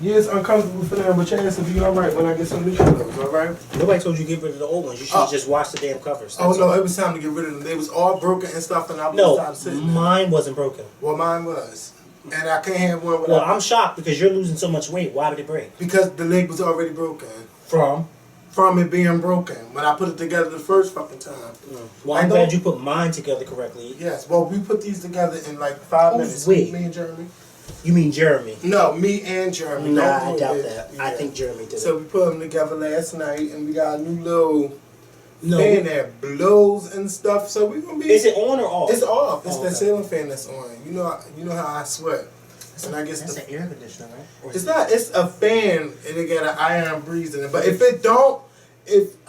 Yeah, it's uncomfortable for them, but your ass will be alright when I get some new clothes, alright? Nobody told you to get rid of the old ones. You should have just washed the damn covers. Oh no, it was time to get rid of them. They was all broken and stuff, and I was tired of sitting there. Mine wasn't broken. Well, mine was. And I can't have one without... Well, I'm shocked because you're losing so much weight. Why did it break? Because the leg was already broken. From it being broken. When I put it together the first fucking time. Well, I'm glad you put mine together correctly. Yes, well, we put these together in like 5 minutes. Wait. Me and Jeremy. You mean Jeremy? No, me and Jeremy. Nah, I doubt that. Yeah. I think Jeremy did it. So we put them together last night, and we got a new little fan that blows and stuff. So we gonna be. Is it on or off? It's off. It's that ceiling fan that's on. You know how I sweat. And I guess that's an air conditioner, right? Or it's not. It's a fan, and it got an iron breeze in it. But if it don't.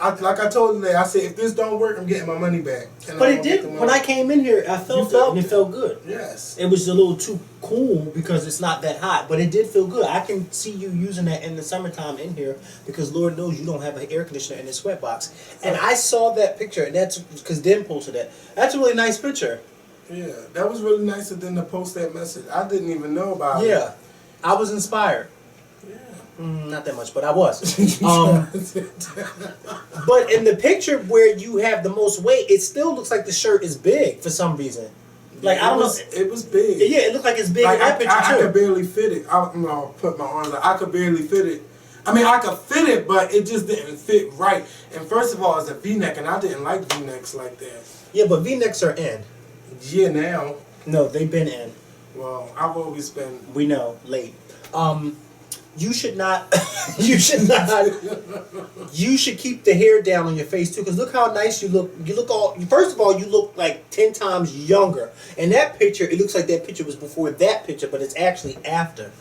Like I told you today, I said if this don't work, I'm getting my money back. But it did. When I came in here, I felt it, and it felt good. Yes. It was a little too cool because it's not that hot, but it did feel good. I can see you using that in the summertime in here because Lord knows you don't have an air conditioner in this sweat box. And I saw that picture, and that's because Den posted that. That's a really nice picture. Yeah, that was really nice of them to post that message. I didn't even know about it. Yeah, I was inspired. Not that much, but I was. But in the picture where you have the most weight, it still looks like the shirt is big for some reason. Like, I don't know. It was big. Yeah, it looked like it's big in that picture, too. I could barely fit it. I put my arms out. I could barely fit it. I mean, I could fit it, but it just didn't fit right. And first of all, it's a V-neck, and I didn't like V-necks like that. Yeah, but V-necks are in. Yeah, now. No, they've been in. Well, I've always been... We know, late. You should not, you should keep the hair down on your face too, because look how nice you look. You look first of all, you look like 10 times younger. In that picture, it looks like that picture was before that picture, but it's actually after.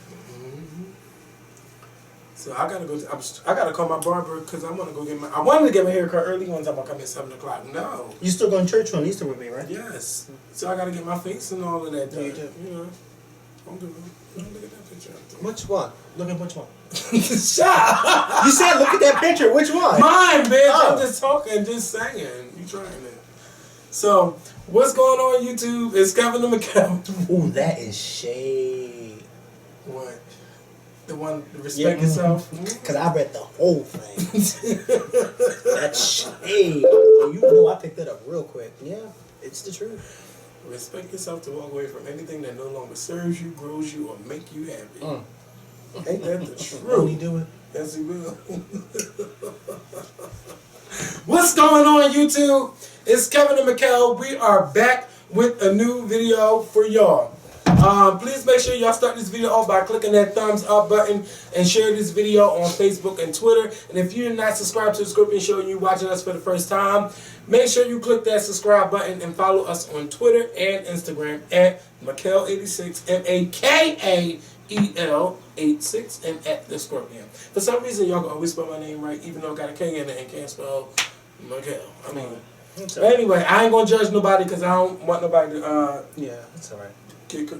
So I gotta go. I gotta call my barber because I want to go get my. I wanted to get my hair cut early. One time I come at 7 o'clock. No. You still going to church on Easter with me, right? Yes. So I gotta get my face and all of that done. You do. You know. Don't look at that picture. Which one? Look at which one? Shut. You said look at that picture. Which one? Mine, bitch. Oh. I'm just talking, just saying. You trying it. So, what's going on YouTube? It's Kevin the McKell. Ooh, that is shade. What? The one, respect yourself? Because I read the whole thing. That's shade. You know I picked that up real quick. Yeah, it's the truth. Respect yourself to walk away from anything that no longer serves you, grows you, or make you happy. Ain't that the truth? Will he do it? Yes, he will. What's going on, YouTube? It's Kevin and McKell. We are back with a new video for y'all. Please make sure y'all start this video off by clicking that thumbs up button and share this video on Facebook and Twitter. And if you're not subscribed to the Scorpion Show and you're watching us for the first time, make sure you click that subscribe button and follow us on Twitter and Instagram at McKell86, MAKAEL86, and at The Scorpion. For some reason, y'all can always spell my name right, even though I got a K in it and can't spell McKell. I mean, but anyway, I ain't gonna judge nobody because I don't want nobody to, yeah, that's alright.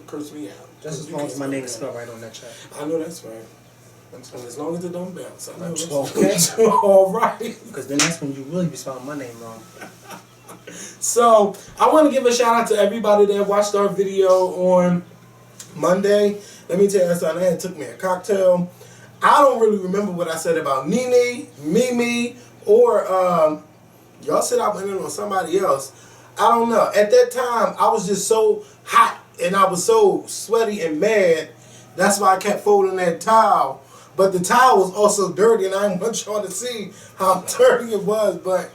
Curse me out. Just as long as my name is spelled right on that check. I know that's right. And as long as it don't bounce, I know that's okay. All right. Because then that's when you really be spelling my name wrong. So, I want to give a shout out to everybody that watched our video on Monday. Let me tell you something. It took me a cocktail. I don't really remember what I said about Nene, Mimi, or y'all said I went in on somebody else. I don't know. At that time, I was just so hot and I was so sweaty and mad. That's why I kept folding that towel. But the towel was also dirty, and I didn't want y'all to see how dirty it was. But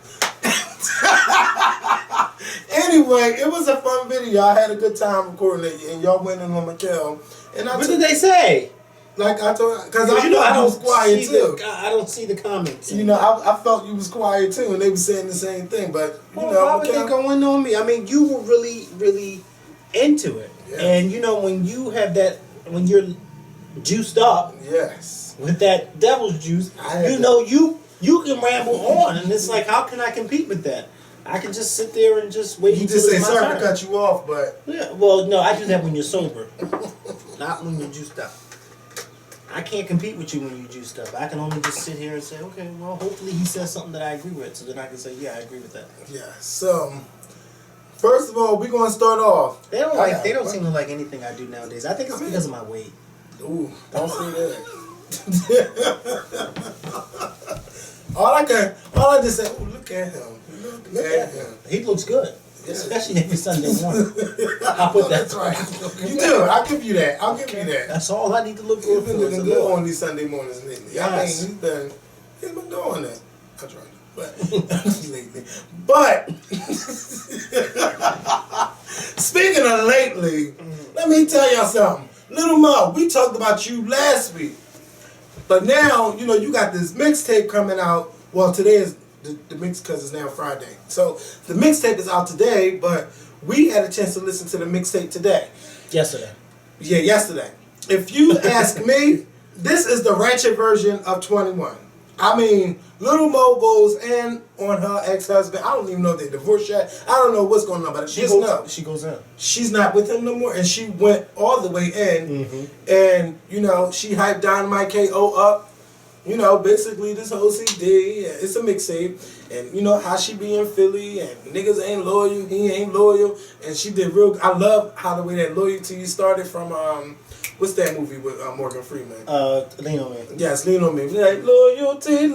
anyway, it was a fun video. I had a good time recording it, and y'all went in on McKell. And what did they say? Like I told, because I thought you was quiet too. I don't see the comments. You know, I felt you was quiet too, and they were saying the same thing. But you know, why would they going on me? I mean, you were really, really into it, and you know when you have that, when you're juiced up, with that devil's juice, you know you can ramble on, and it's like, how can I compete with that? I can just sit there and just wait. You just say sorry to cut you off, but yeah, well, no, I do that when you're sober, not when you're juiced up. I can't compete with you when you juiced up. I can only just sit here and say, okay, well, hopefully he says something that I agree with, so then I can say, yeah, I agree with that. Yeah. So, first of all, we're gonna start off. They don't seem to like anything I do nowadays. I think it's because of my weight. Ooh, don't say that. all I just said, oh, look at him. Look at him. He looks good. Yeah. Especially every Sunday morning. I'll put that. That's right. You do. I'll give you that. That's all I need to look good for. He's been looking good on these Sunday mornings lately. Yes. I mean, he's been doing that. That's right. But lately. But speaking of lately, let me tell y'all something. Little Mo, we talked about you last week. But now, you know, you got this mixtape coming out. Well, today is the mix because it's now Friday. So the mixtape is out today, but we had a chance to listen to the mixtape today. Yesterday. Yeah, yesterday. If you ask me, this is the ratchet version of 21. I mean, Little Mo goes in on her ex-husband. I don't even know if they divorced yet. I don't know what's going on, but she goes in. She's not with him no more, and she went all the way in. And, you know, she hyped Dynamite KO up. You know, basically this whole CD, it's a mixtape. And, you know, how she be in Philly, and niggas ain't loyal, he ain't loyal. And she did real, I love how the way that loyalty started from, what's that movie with Morgan Freeman? Lean on Me. Yes, Lean on Me. Like, loyalty,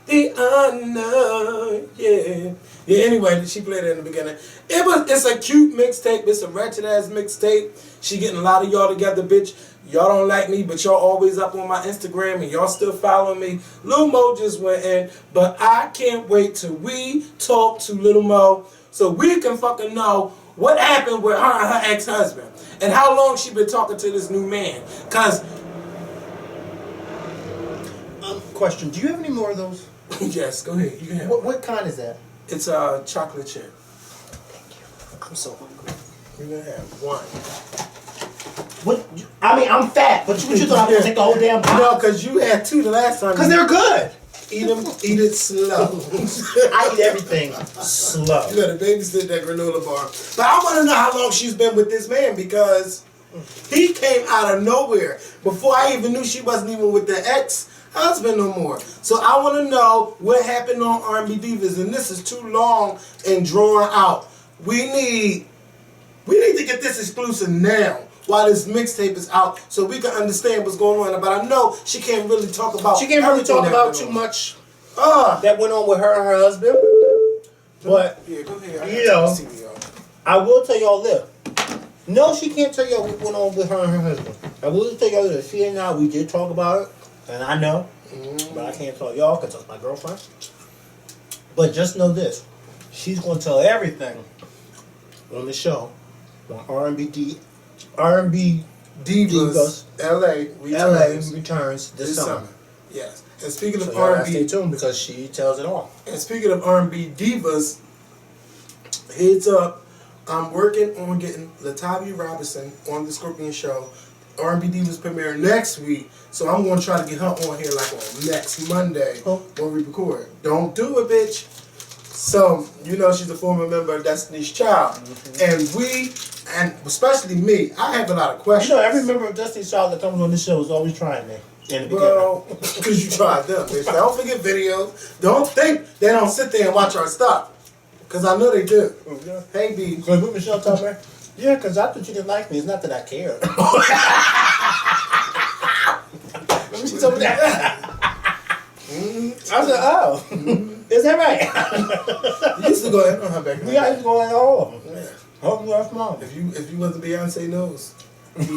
the honor, yeah. Yeah, anyway, she played it in the beginning. It's a cute mixtape. It's a ratchet-ass mixtape. She getting a lot of y'all together, bitch. Y'all don't like me, but y'all always up on my Instagram, and y'all still following me. Lil Mo just went in, but I can't wait till we talk to Lil Mo so we can fucking know what happened with her and her ex-husband, and how long she been talking to this new man. Cause question: do you have any more of those? Yes, go ahead. You can have what kind is that? It's a chocolate chip. Thank you. I'm so hungry. You're gonna have one. What? I mean, I'm fat, but what you thought I was gonna take the whole damn box? No, because you had two the last time. Because they're good. Eat it slow. I eat everything slow. You gotta babysit that granola bar. But I want to know how long she's been with this man, because he came out of nowhere. Before I even knew she wasn't even with the ex-husband no more. So I want to know what happened on R&B Divas, and this is too long and drawn out. We need to get this exclusive now, while this mixtape is out, so we can understand what's going on. But I know she can't really talk about. She can't really talk about too much that went on with her and her husband. But yeah, go ahead. You know, I will tell y'all this. No, she can't tell y'all what went on with her and her husband. I will tell y'all this. She and I, we did talk about it, and I know, but I can't tell y'all because that's my girlfriend. But just know this: she's gonna tell everything on the show on R&B Divas LA returns this summer. Yes. And speaking of R&B, stay tuned because she tells it all. And speaking of R&B Divas, heads up, I'm working on getting Latavia Robinson on the Scorpion Show. R&B Divas premiere next week, so I'm going to try to get her on here like on next Monday when we record. Don't do it, bitch. So, you know, she's a former member of Destiny's Child. And especially me, I have a lot of questions. You know, every member of Destiny's Child that comes on this show is always trying me. Well, because you tried them, bitch. Don't forget videos. Don't think they don't sit there and watch our stuff. Because I know they do. Okay. Hey, B. Because with Michelle Tubman? Yeah, because I thought you didn't like me. It's not that I care. She told me that. I said, oh. Is that right? You used to go in on her back. Yeah, I used to go in all of them. Yeah. Hope you are small. If you wasn't Beyonce knows, he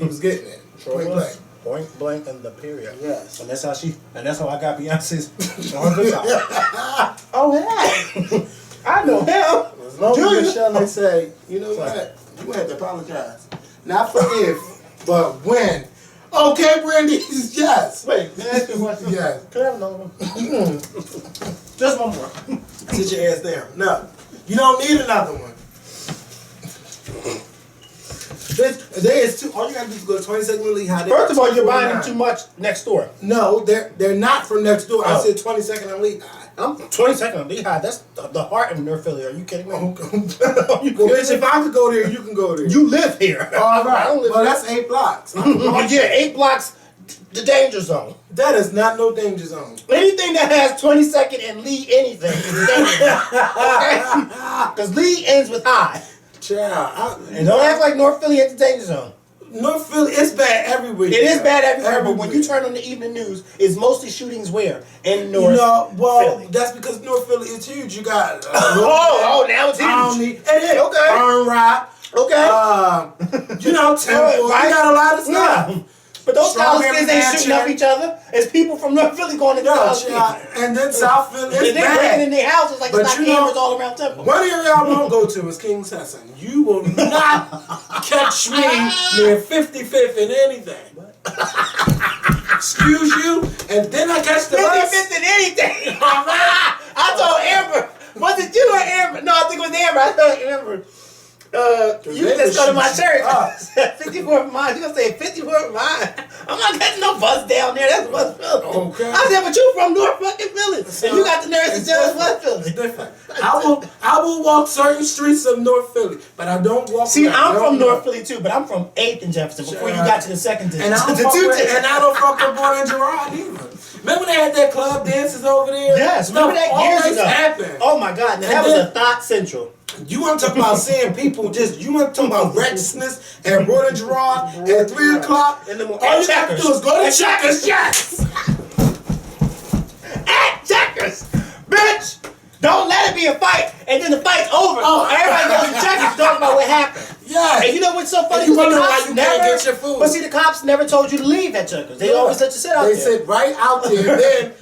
was getting it. Point blank. Point blank and the period. Yes. And that's how I got Beyonce's on the top. Oh hey. I know him. As long as Michelle they say, you know what? You gonna have to apologize. Not for if, but when. Okay, Brandy, yes. Wait, can I ask you a question? Yes. Can I have another one? Just one more. Sit your ass down. No. You don't need another one. There is two. All you gotta do is go to 22nd Lehigh. First of all, you're buying them too much next door. No, they're not from next door. I said 22nd and Lehigh. I'm 22nd and Lehigh. That's the heart of North Philly. Are you kidding me? Well, bitch, if I could go there, you can go there. You live here. All right. I don't live well, here. that's 8 blocks. Yeah, 8 blocks. The danger zone. That is not no danger zone. Anything that has 22nd and Lee anything is danger zone. Okay? Because Lee ends with I. Child. And don't act like North Philly at the danger zone. North Philly, it's bad everywhere. It is bad everywhere, but when you turn on the evening news, it's mostly shootings where? In North Philly. That's because North Philly is huge. You got now it's huge. It is. Okay. Burn Rock. Okay. Temple. Right. You got a lot of stuff. Yeah. But those college kids ain't shooting up each other. It's people from North Philly going to college. And then South Philly, it's and they're breaking in their houses like it's not cameras all around Temple. One area I won't go to is King's Hesson. You will not catch me near 55th in anything. Excuse you, and then I catch the bus. 55th in anything. I told Amber. Was it you or Amber? No, I think it was Amber. I told Amber. You just go to my church. 54th mine. You gonna say 54th mine? I'm not getting no bus down there. That's West Philly. Okay. I said, but you from North fucking Philly, and you got the nerve to tell us West Philly. It's different. I will walk certain streets of North Philly, but I don't walk. See, I'm from North Philly too, but I'm from 8th and Jefferson before you got to the 2nd district. And I don't fuck with Boy and Gerard either. Remember they had that club dances over there? Yes, remember that years ago. Happened. Oh my God, now that was a thought central. You want to talk about seeing people you want to talk about recklessness and Boy and Gerard at 3 o'clock? And all you have to do is go to Checkers, yes! At Checkers! Bitch! Don't let it be a fight, and then the fight's over. Everybody goes to Checkers to talk about what happened. Yeah. And you know what's so funny? You wonder why you can't get your food. But see, the cops never told you to leave at Checkers. They always let you sit out there. They sit right out there, and then...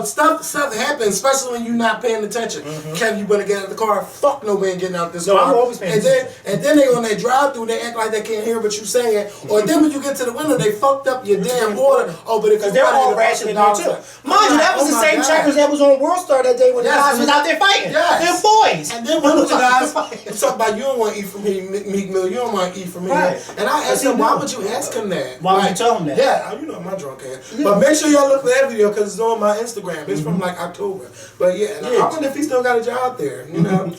stuff happens, especially when you're not paying attention. Kevin, you better get out of the car. Fuck no man getting out this car. I'm always paying attention. And then they on their drive-through, they act like they can't hear what you're saying. Or then when you get to the window, they fucked up your damn order. But if they're all rationing there too. Mind you, that was the same Checkers that was on World Star that day when the guys was out there fighting. Yes. Them boys. And then one of the guys talk about you don't want to eat from me, Meek Mill. You don't want to eat from me. Right. And I asked him, why would you ask him that? Why would you tell him that? Yeah, you know my drunk ass. Yeah. But make sure y'all look for that video because it's on my Instagram. It's from like October. But I wonder if he still got a job there.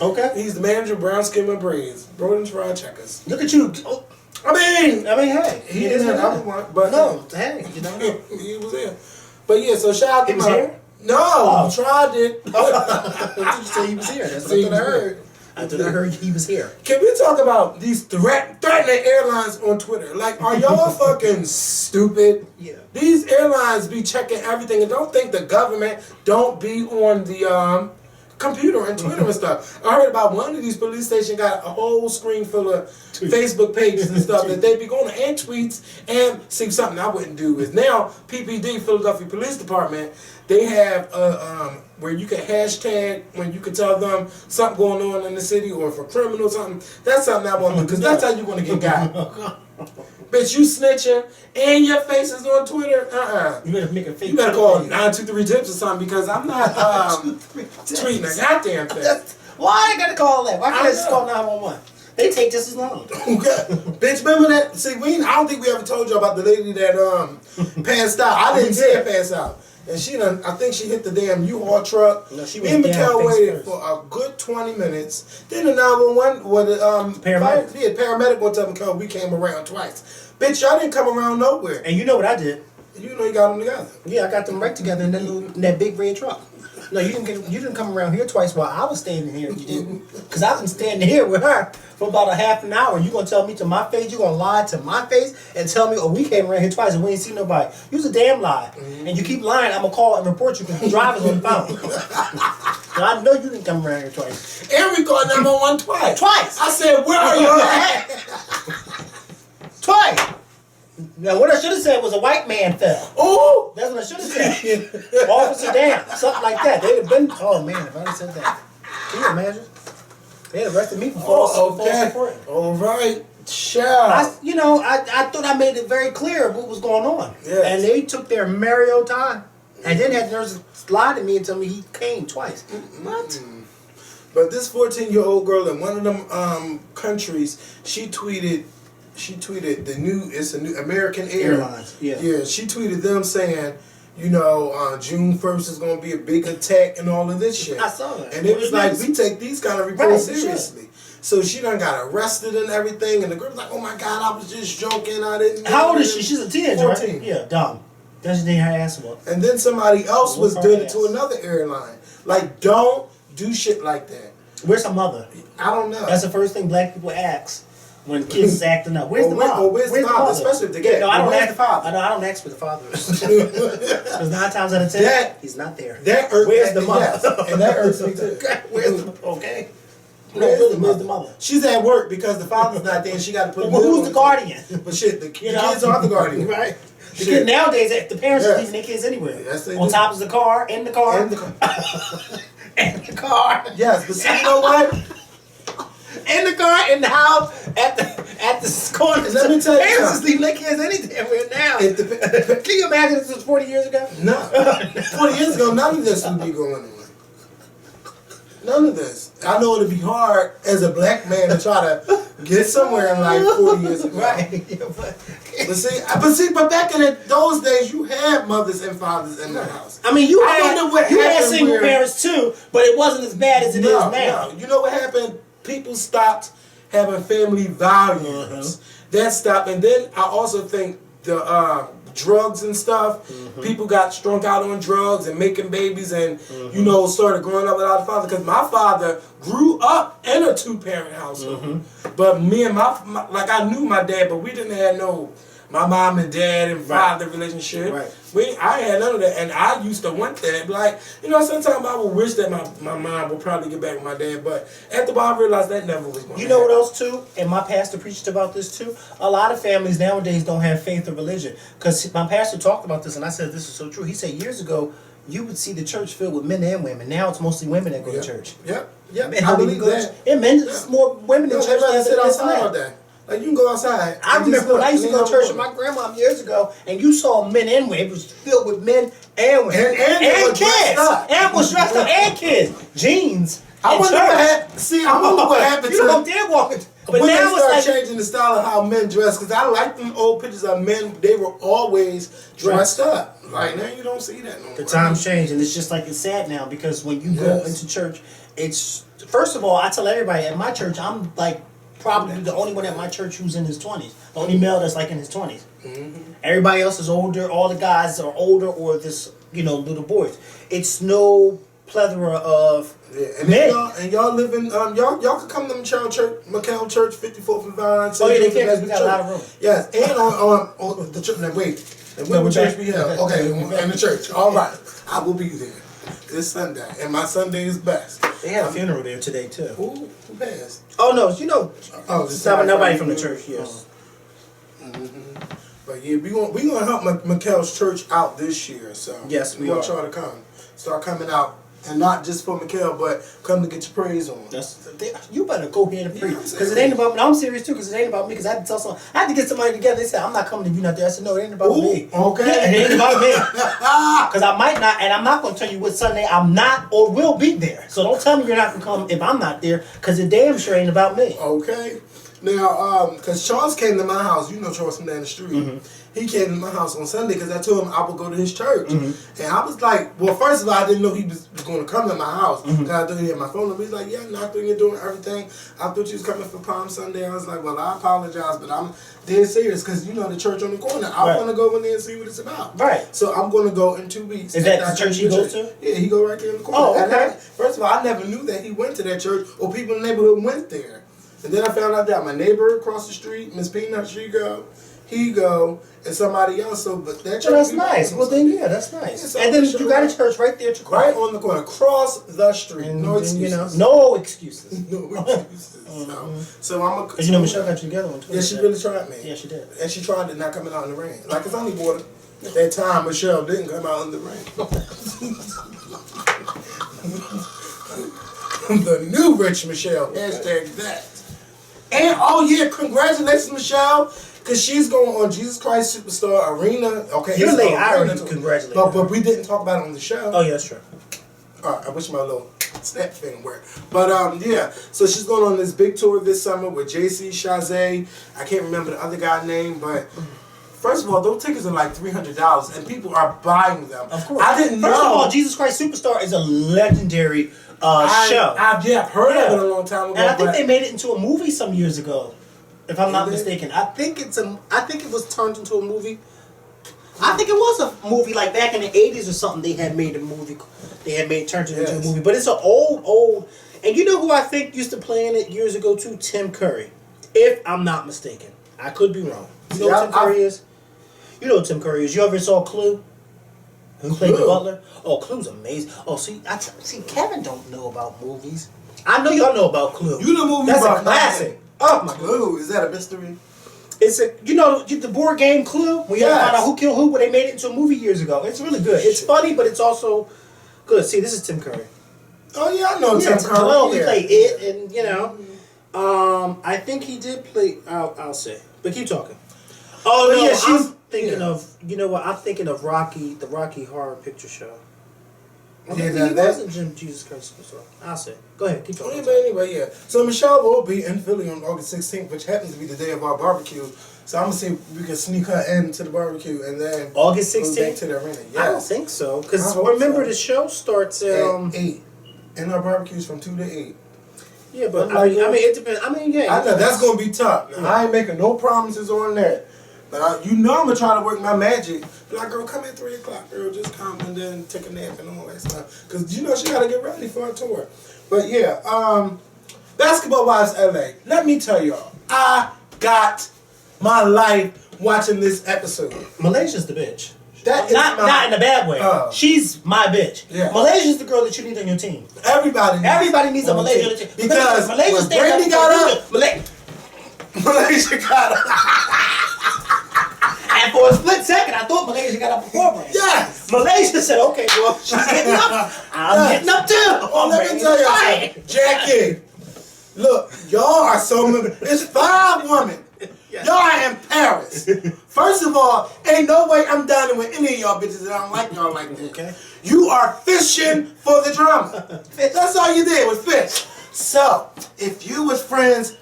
Okay. He's the manager of Brown Skin and Braids. Broden's Fried Checkers. Look at you. I mean, hey. He is another one. But no, hey, you know. He was there. But so shout out to him. He was here? No, tried it. Did you say he was here? That's what I heard. I heard he was here. Can we talk about these threatening airlines on Twitter? Like, are y'all fucking stupid? Yeah. These airlines be checking everything and don't think the government don't be on the computer and Twitter and stuff. I heard about one of these police stations got a whole screen full of Facebook pages and stuff that they be going to and tweets. And see, something I wouldn't do is now PPD, Philadelphia Police Department, they have where you can hashtag when you can tell them something going on in the city or for criminal something. That's something I want to do because that's how you're going to get got. Bitch, you snitching and your face is on Twitter. You better make a fake. You better call 923 tips or something because I'm not tweeting a goddamn thing. Why I gotta call that? Why can't I just call 911? They take just as long. Okay. Bitch, remember that? See, I don't think we ever told you about the lady that passed out. I didn't see her pass out. And I think she hit the damn U-Haul truck. No, she Me and Mikkel waited for a good 20 minutes. Then the 911, paramedic. Paramedic went to Mikkel. We came around twice. Bitch, y'all didn't come around nowhere. And you know what I did? You got them together. Yeah, I got them right together in that big red truck. No, you didn't come around here twice while I was standing here. You didn't, because I've been standing here with her for about a half an hour. You gonna tell me to my face? You gonna lie to my face and tell me, oh, we came around here twice and we ain't seen nobody? You's a damn lie, and you keep lying. I'm gonna call and report you because the driver's on the phone. So I know you didn't come around here twice. And we called 911 twice. Twice. I said, where are you at? Twice. Now, what I should have said was a white man fell. Oh! That's what I should have said. Officer down. Something like that. They'd have been, oh man, if I'd have said that. Can you imagine? They'd have arrested me for false report. All right. Sure. I thought I made it very clear what was going on. Yes. And they took their merry old time. And then had nurses lie to me and tell me he came twice. What? But this 14-year-old girl in one of them countries, she tweeted it's a new American Airlines. Yeah, she tweeted them saying, June 1st is going to be a big attack and all of this shit. I saw that. And it was like, we take these kind of reports seriously. So she done got arrested and everything, and the girl was like, oh my God, I was just joking, I didn't know. How old is she? She's a teenager, 14. Right? Yeah, dumb. That's just her ass up. And then somebody else did it to another airline. Like, don't do shit like that. Where's her mother? I don't know. That's the first thing black people ask When kids is acting up. Where's the mom? Or where's the father? Especially if they get I don't ask the father. I don't ask for the father. Because 9 times out of 10, he's not there. Where's the mother? Yes. And that irks me too. Where's the mother? She's at work because the father's not there and she got to put well, who's the guardian? But shit, the kids are the guardian. Right. The kid nowadays, the parents are leaving their kids anywhere. Yes, they on do. top of the car, in the car. In the car. In the car. Yes, but see, you know what? In the car, in the house, at the corner. Let me tell you parents something. is leaving their kids any damn where now. Can you imagine this was 40 years ago? No. 40 years ago, none of this would be going on. None of this. I know it'd be hard as a black man to try to get somewhere in like 40 years ago. Right. But back in those days, you had mothers and fathers in the house. I mean, you had single parents too, but it wasn't as bad as it is now. No. You know what happened? People stopped having family values. That stopped, and then I also think the drugs and stuff. People got strung out on drugs and making babies, and you know, started growing up without a father. Because my father grew up in a 2-parent household, but me and my like I knew my dad, but we didn't have no my mom and dad and father relationship. Right. I had none of that, and I used to want that. Like, you know, sometimes I would wish that my mom would probably get back with my dad, but after a while I realized that never was going to happen. You know what else too? And my pastor preached about this too. A lot of families nowadays don't have faith or religion. Because my pastor talked about this, and I said this is so true. He said years ago, you would see the church filled with men and women. Now it's mostly women that go to church. Yep. I believe that. And men, more women in church than sit outside all day. Like, you can go outside. I remember when I used to go to church with my grandma years ago, and you saw men and women. It was filled with men and women. And kids. And was dressed up. And kids. Jeans. I wonder what happened to you don't dare walk it. But when now they start it's like changing the style of how men dress, because I like them old pictures of men, they were always dressed up. Like, now you don't see that no more. The times change, and it's just like it's sad now, because when you go into church, it's, first of all, I tell everybody, at my church, I'm like, probably the only one at my church who's in his 20s. The only male that's like in his 20s. Everybody else is older. All the guys are older, or this, you know, little boys. It's no plethora of men. Y'all live in y'all could come to McKell Church, 54th and Vine. Oh yeah, they can, because we got a lot of room. Yes, and on the church. Now wait, what church we have? Okay, in the church. All right, I will be there this Sunday, and my Sunday is best. They had a funeral there today too. Who passed? Oh no, you know, nobody from the church. Yes. But yeah, we gonna help McKell's church out this year. So yes, we want y'all to start coming out. And not just for McKell, but come to get your praise on. You better go ahead and preach. Because it ain't about me. No, I'm serious too, because it ain't about me. Because I had to tell someone, I had to get somebody together. They said, I'm not coming if you're not there. I said, no, it ain't about me. Okay. Yeah, it ain't about me. Because I might not, and I'm not going to tell you what Sunday I'm not or will be there. So don't tell me you're not going to come if I'm not there, because it damn sure ain't about me. Okay. Now, because Charles came to my house, you know Charles from down the street. He came to my house on Sunday because I told him I would go to his church. And I was like, well, first of all, I didn't know he was going to come to my house. Because I thought he had my phone number. He's like, yeah, I thought you're doing everything. I thought you was coming for Palm Sunday. I was like, well, I apologize, but I'm dead serious because, you know, the church on the corner. I want to go in there and see what it's about. Right. So I'm going to go in 2 weeks. Is that the church he goes to? Yeah, he go right there in the corner. Oh, okay. First of all, I never knew that he went to that church or people in the neighborhood went there. And then I found out that my neighbor across the street, Miss Peanut, he go, and somebody else. So, but that church. Well, that's nice. Well, then, yeah, that's nice. And then you got a church right there to cross. Right on the corner, across the street. And, no excuses. No excuses. No excuses. So I'm a. Because you know Michelle got you together on Twitter. Yeah, she really tried me. Yeah, she did. And she tried it not coming out in the rain. Like, it's only water. That time Michelle didn't come out in the rain. The new Rich Michelle. Hashtag that. And oh yeah, congratulations, Michelle, because she's going on Jesus Christ Superstar Arena. Okay, you're late. I already congratulated. But we didn't talk about it on the show. Oh yeah, that's true. All right, I wish my little snap thing worked. But yeah, so she's going on this big tour this summer with JC Chazé. I can't remember the other guy's name, but. First of all, those tickets are like $300, and people are buying them. Of course. I didn't know. First of all, Jesus Christ Superstar is a legendary show. I've heard of it a long time ago. And I think they made it into a movie some years ago, if I'm not mistaken. I think it was turned into a movie. I think it was a movie like back in the 80s or something. They had made a movie. They had turned it into a movie. But it's an old. And you know who I think used to play in it years ago too? Tim Curry. If I'm not mistaken. I could be wrong. You know who Tim Curry is? You know who Tim Curry is. You ever saw Clue? Who played the butler? Oh, Clue's amazing. Oh, see, Kevin don't know about movies. I know y'all know about Clue. You know movie That's about a classic. Oh my Clue. Is that a mystery? It's a the board game Clue. We have to find out who killed who, but they made it into a movie years ago. It's really good. It's funny, but it's also good. See, this is Tim Curry. Oh yeah, I know Tim Curry. Well, we play it, and I think he did play. I'll say, but keep talking. Oh no, yeah, she's thinking of. You know what? I'm thinking of Rocky, the Rocky Horror Picture Show. He wasn't Jim Jesus Christ Superstar. I'll say. Go ahead, keep talking. But anyway, yeah. So Michelle will be in Philly on August 16th, which happens to be the day of our barbecue. So I'm gonna see if we can sneak her into the barbecue and then August 16th to the arena. Yes. I don't think so, because remember the show starts at 8, and our barbecue's from 2 to 8. Yeah, but I mean, it depends. I mean, yeah. I know that's gonna be tough. Now, I ain't making no promises on that. But I'm gonna try to work my magic. Be like, girl, come at 3 o'clock, girl. Just come and then take a nap and all that stuff. Because, she got to get ready for a tour. But, yeah, Basketball Wives LA. Let me tell y'all, I got my life watching this episode. Malaysia's the bitch. That is not in a bad way. She's my bitch. Yeah. Malaysia's the girl that you need on your team. Everybody needs a Malaysia on your team. Because Malaysia Brandy got up. Malaysia got up. And for a split second, I thought Malaysia got up before Brandy. Yes. Malaysia said, okay, well, she's getting up. I'm getting up too. Oh, let me tell y'all something. Jackie, look, y'all are so... It's 5 women. Yes. Y'all are in Paris. First of all, ain't no way I'm dining with any of y'all bitches that I don't like y'all like that. Okay. You are fishing for the drama. That's all you did was fish. So, if you was friends...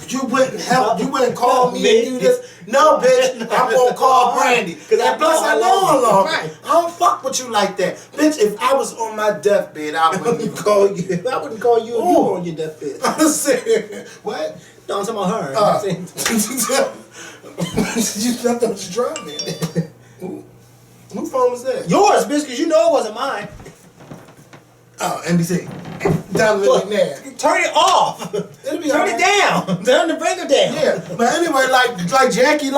You wouldn't help. You wouldn't call me and do this. No, bitch. I'm gonna call Brandy. And plus, I know her. I don't fuck with you like that, bitch. If I was on my deathbed, I wouldn't even call you. I wouldn't call you if you were on your deathbed. I'm saying, what? No, I'm talking about her. You thought you dropped me. Whose phone was that? Yours, bitch, because you know it wasn't mine. Oh, NBC. Down the there. Turn it off. It'll be Turn it down. Turn the breaker down. Yeah, but anyway, like Jackie,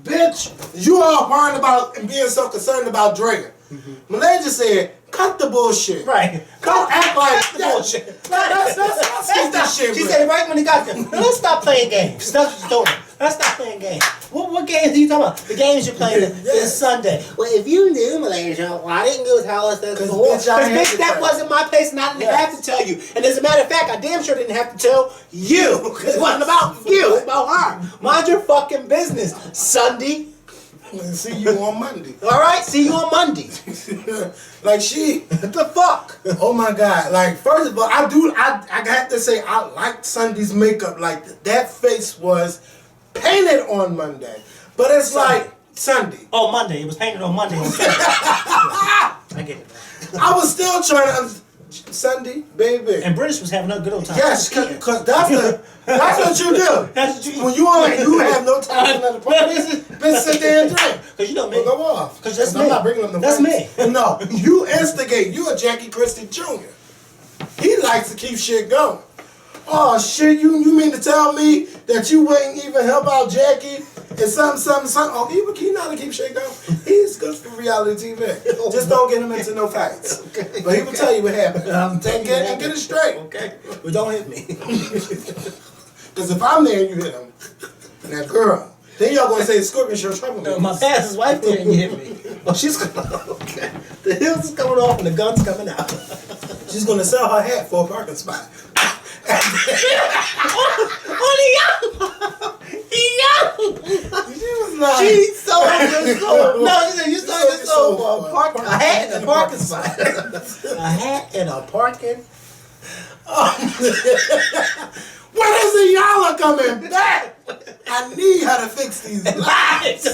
bitch, you all worrying about and being so concerned about Drea. Malaysia said, cut the bullshit. Right. Don't act like the bullshit. That's shit. She said right when he got there, let's stop playing games. That's what she told me. Let's stop playing games. What games are you talking about? The games you're playing this Sunday. Well, if you knew, Malaysia, why didn't you tell us that before? Because bitch, that wasn't my place and I didn't have to tell you. And as a matter of fact, I damn sure didn't have to tell you. Because it wasn't about you. It's about her. Mind your fucking business, Sunday. See you on Monday. All right, see you on Monday. What the fuck? Oh my God! Like, first of all, I have to say I liked Sunday's makeup. Like that face was painted on Monday, but it's Sunday. Like Sunday. Oh, Monday. It was painted on Monday. I get it. I was still trying to. Sunday, baby. And British was having a good old time. Yes, because that's what you do. That's what you do. When you have no time for another party, bitch, sit there and drink. Because you know me. Well, go off. Because that's me. I'm not bringing them the That's me. No, you instigate. You a Jackie Christie Jr. He likes to keep shit going. Oh, shit, you mean to tell me that you wouldn't even help out Jackie and something? Oh, he know how to keep shit going. He's good for reality TV. Just don't get him into no fights. Okay. But he will tell you what happened. Get it straight. Okay. But don't hit me. Because if I'm there and you hit him, and that girl, then y'all going to say Scorpion show trouble. No, my past wife there and you hit me. Oh, she's going to, okay. The heels is coming off and the gun's coming out. She's going to sell her hat for a parking spot. She's so no, she said you sold this soul for a hat in a parking spot. A hat in a parking. When is the y'all coming back? I need her to fix these lives.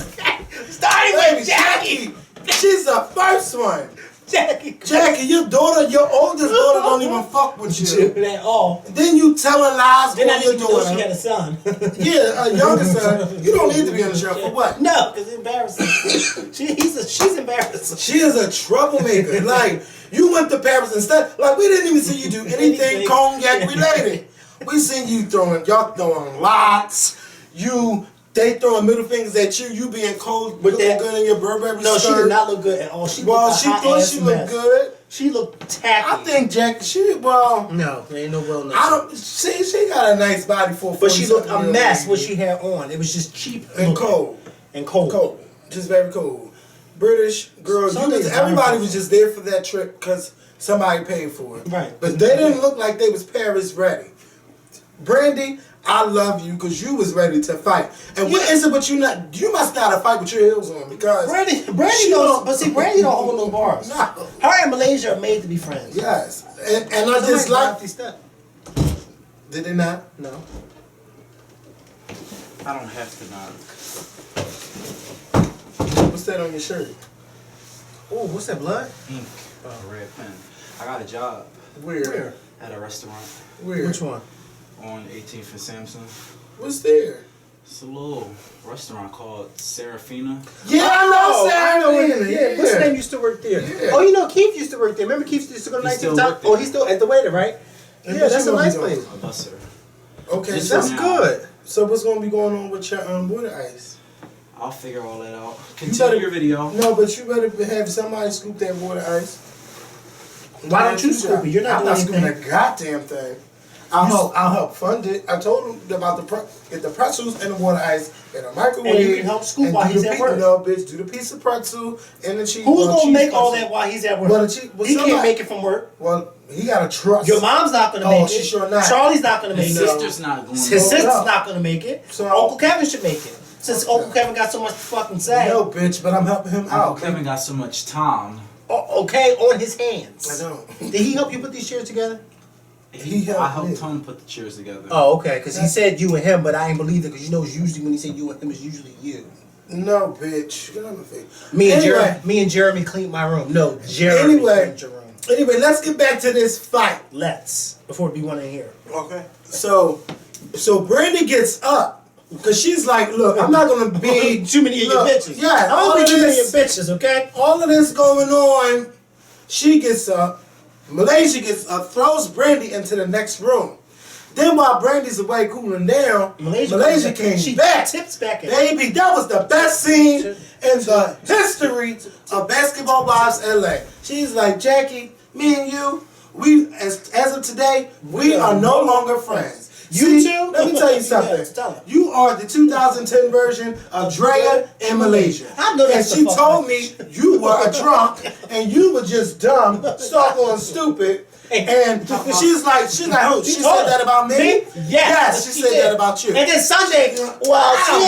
Starting with Jackie. She's the first one. Jackie, your oldest daughter don't even fuck with you. At all. Then you telling lies on your daughter. She had a son. Yeah, a younger son. You don't need to be on the show for what? No, because it's embarrassing. She's embarrassing. She is a troublemaker. Like, you went to Paris instead. Like, we didn't even see you do anything cognac related. We seen you y'all throwing lots. They throwing middle fingers at you. You being cold, looking good in your Burberry No, skirt. she did not look good at all. She thought she looked good. She looked tacky. I think no, there ain't no wellness. I don't. She got a nice body for. But she looked a mess. What she had on, it was just cheap and cold. Cold. Just very cold. British girls. Everybody was just there for that trip because somebody paid for it. Right. But they didn't look like they was Paris ready. Brandy, I love you because you was ready to fight. And what is it? But you must not have fight with your heels on because Brandy don't. But see, Brandy don't hold no bars. No. Her and Malaysia are made to be friends. Yes, and I just like. Did they not? No. I don't have to not. What's that on your shirt? Oh, what's that, blood? Ink. Red pen. I got a job. Where? At a restaurant. Where? Which one? On 18th and Samson. What's there? It's a little restaurant called Serafina. Yeah, I know Serafina. Yeah, what's his name used to work there? Yeah. Oh, you know Keith used to work there. Remember Keith used to go to 19th Top? Oh, he's still at the waiter, right? And yeah, that's a nice place. A busser. Okay, Just that's for now. good. So what's gonna be going on with your water ice? I'll figure all that out. Continue your video. No, but you better have somebody scoop that water ice. Why don't you scoop it? You're not doing scooping anything. a goddamn thing. I'll help fund it. I told him about get the pretzels and the water ice in a microwave. And you can help scoop while he's at work. No, bitch, do the piece of pretzel and the cheese. Who's gonna make all that while he's at work? He can't make it from work. Well, he gotta trust. Your mom's not gonna make it. She's sure not. Charlie's not gonna make it. His sister's not going. His sister's not gonna make it. So Uncle Kevin should make it. Since Uncle Kevin got so much to fucking say. No, bitch, but I'm helping him out. Uncle Kevin got so much time. Okay, on his hands. I don't. Did he help you put these chairs together? I helped Tom put the chairs together. Oh, okay, because he said you and him, but I ain't believe it because you know it's usually when he said you and him, it's usually you. No, bitch. Get on my face. Me and Jeremy cleaned my room. No, Jeremy cleaned your room. Anyway, let's get back to this fight. Before we want to hear. Okay. So Brandy gets up. Because she's like, look, I'm not going to be... too many of your bitches. Yeah. I'm going to be too many of your bitches, okay? All of this going on, she gets up. Malaysia gets up, throws Brandy into the next room. Then while Brandy's away cooling down, Malaysia came back. Tips back in. Baby, that was the best scene in the history of Basketball Wives LA. She's like, Jackie, me and you, we as of today, we are no longer friends. You two? Let me tell you something. You are the 2010 version of Drea in Malaysia. I know And that's she told me you were a drunk and you were just dumb, stuck on stupid. And she's like, who? She said that about me? Yes, she said that about you. And then Sunday, I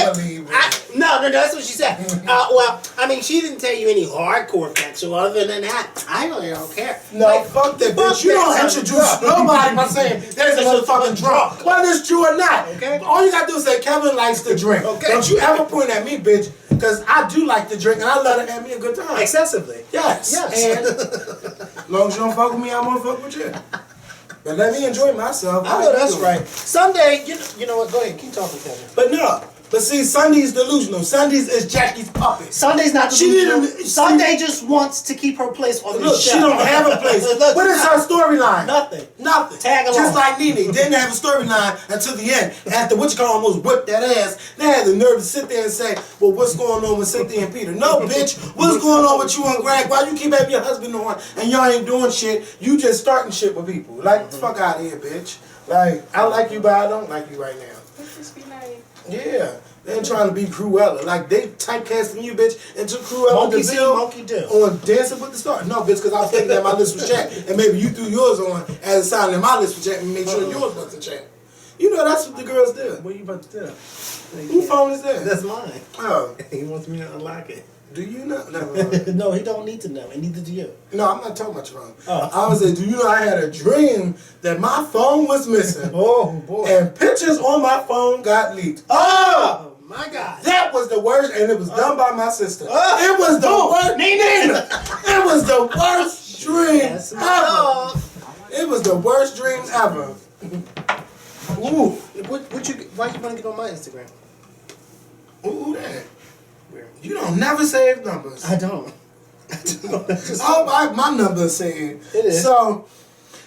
don't believe it. No, that's what she said. I mean, she didn't tell you any hardcore facts, so other than that, I really don't care. No, fuck that bitch. You don't introduce nobody by saying there's a motherfucking drunk. Whether it's true or not. Okay. All you gotta do is say Kevin likes to drink. Okay. Don't you ever point at me, bitch, because I do like to drink and I let her have me a good time. Excessively. Yes. And as long as you don't fuck with me, I won't fuck with you. But let me enjoy myself. I know that's right. Sunday, you know what? Go ahead, keep talking, Kevin. But see, Sunday's delusional. Sunday's is Jackie's puppet. Sunday's not delusional. Sunday just wants to keep her place on the show. She don't have a place. What is her storyline? Nothing. Tag along. Just like Nene. Didn't have a storyline until the end. After almost whipped that ass, they had the nerve to sit there and say, well, what's going on with Cynthia and Peter? No, bitch. What's going on with you and Greg? Why you keep having your husband on and y'all ain't doing shit? You just starting shit with people. Like, fuck out of here, bitch. Like, I like you, but I don't like you right now. Just be nice. Yeah. They ain't trying to be Cruella. Like, they typecasting you, bitch, into Cruella DeVille Monkey do. on Dancing with the Stars. No, bitch, because I was thinking that my list was checked. And maybe you threw yours on as a sign that my list was checked and make sure yours wasn't checked. You know, that's what the girls do. What are you about to do? Whose phone is that? That's mine. Oh. He wants me to unlock it. Do you know? No, no, he don't need to know, and neither do you. No, I'm not talking about your phone. I was like, do you know I had a dream that my phone was missing? Oh, boy. And pictures on my phone got leaked. Oh, my God. That was the worst, and it was done by my sister. It was the worst. It was the worst dream ever. It was the worst dream ever. Ooh. Why you want to get on my Instagram? Ooh, that. You don't never save numbers. I don't. My number saved. It is. So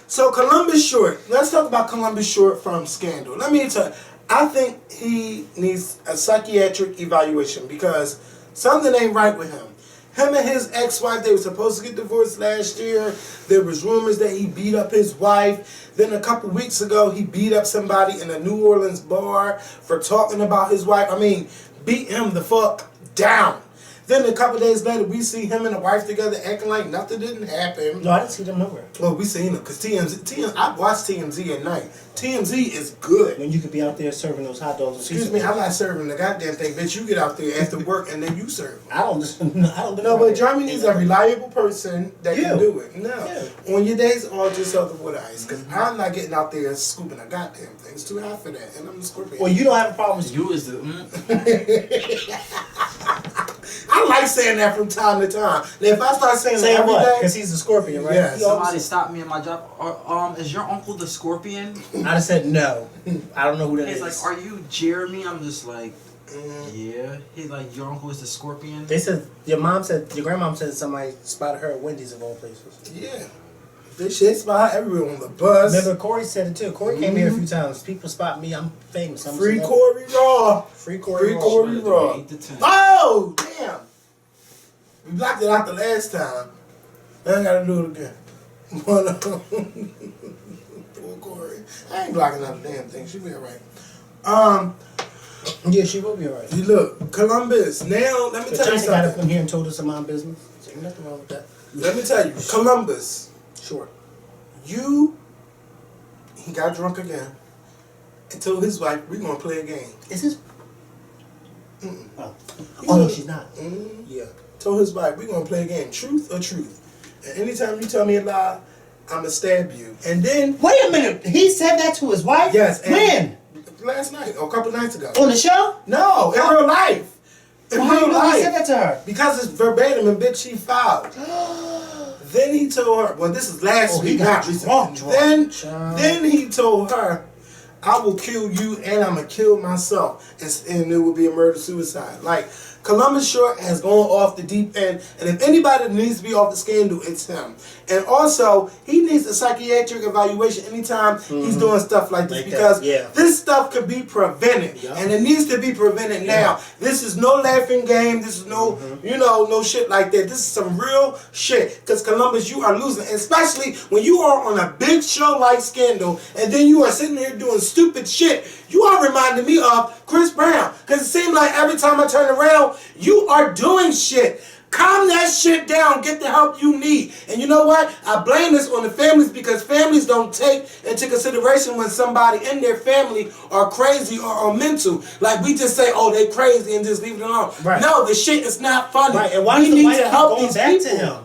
So Columbus Short. Let's talk about Columbus Short from Scandal. Let me tell you, I think he needs a psychiatric evaluation because something ain't right with him. Him and his ex-wife, they were supposed to get divorced last year. There was rumors that he beat up his wife. Then a couple weeks ago, he beat up somebody in a New Orleans bar for talking about his wife. I mean, beat him the fuck down. Then a couple days later, we see him and the wife together acting like nothing didn't happen. No, I didn't see them nowhere. Well, we seen them because I watch TMZ at night. TMZ is good. When you could be out there serving those hot dogs. Excuse me, I'm not serving the goddamn thing. Bitch, you get out there after work and then you serve. I don't know. No, but Jeremy needs a reliable person that can do it. No. Yeah. On your days, all yourself the water ice. Because I'm not getting out there scooping a goddamn thing. It's too hot for that. And I'm a scorpion. Well, you don't have a problem with You is the. I like saying that from time to time. Now, if I start saying that every day, because he's a scorpion, right? Yeah. Somebody stopped me at my job. Is your uncle the Scorpion? I'd have said no. I don't know who that is. He's like, are you Jeremy? I'm just like, yeah. He's like, your uncle is the Scorpion? They said, your grandmom said somebody spotted her at Wendy's of all places. yeah. This shit spot everywhere on the bus. Remember, Corey said it too. Corey came here a few times. People spot me. I'm famous. I'm Free Corey Raw. Free Corey Free Corey Raw. 8 to 10. Oh, damn. We blocked it out the last time. I ain't got to do it again. But, poor Corey. I ain't blocking out the damn thing. She'll be all right. Yeah, she will be alright. Look, Columbus. Now, let me tell you China got up something. in here and told us my business. So ain't nothing wrong with that. Let me tell you, Columbus. Sure. He got drunk again and told his wife, we're going to play a game. Is this? Mm-mm. Oh, no, she's not. Yeah. Told his wife, we're going to play a game. Truth or truth. And anytime you tell me a lie, I'm going to stab you. And then... Wait a minute. He said that to his wife? Yes. When? Last night, or a couple nights ago. On the show? No, in real life. In real life. He said that to her? Because it's verbatim and bitch, she filed. Then he told her, well, this is last week, not recently. Then he told her, I will kill you and I'm going to kill myself. And it will be a murder-suicide. Like, Columbus Short has gone off the deep end. And if anybody needs to be off the scandal, it's him. And also, he needs a psychiatric evaluation anytime he's doing stuff like this. Because this stuff could be prevented. And it needs to be prevented now. This is no laughing game. This is no, no shit like that. This is some real shit. Because Columbus, you are losing. Especially when you are on a big show like Scandal. And then you are sitting here doing stupid shit. You are reminding me of Chris Brown. Because it seems like every time I turn around, you are doing shit. Calm that shit down. Get the help you need. And you know what? I blame this on the families because families don't take into consideration when somebody in their family are crazy or mental. Like we just say, oh, they crazy and just leave it alone. Right. No, the shit is not funny. Right. And why we need to help these people. To him?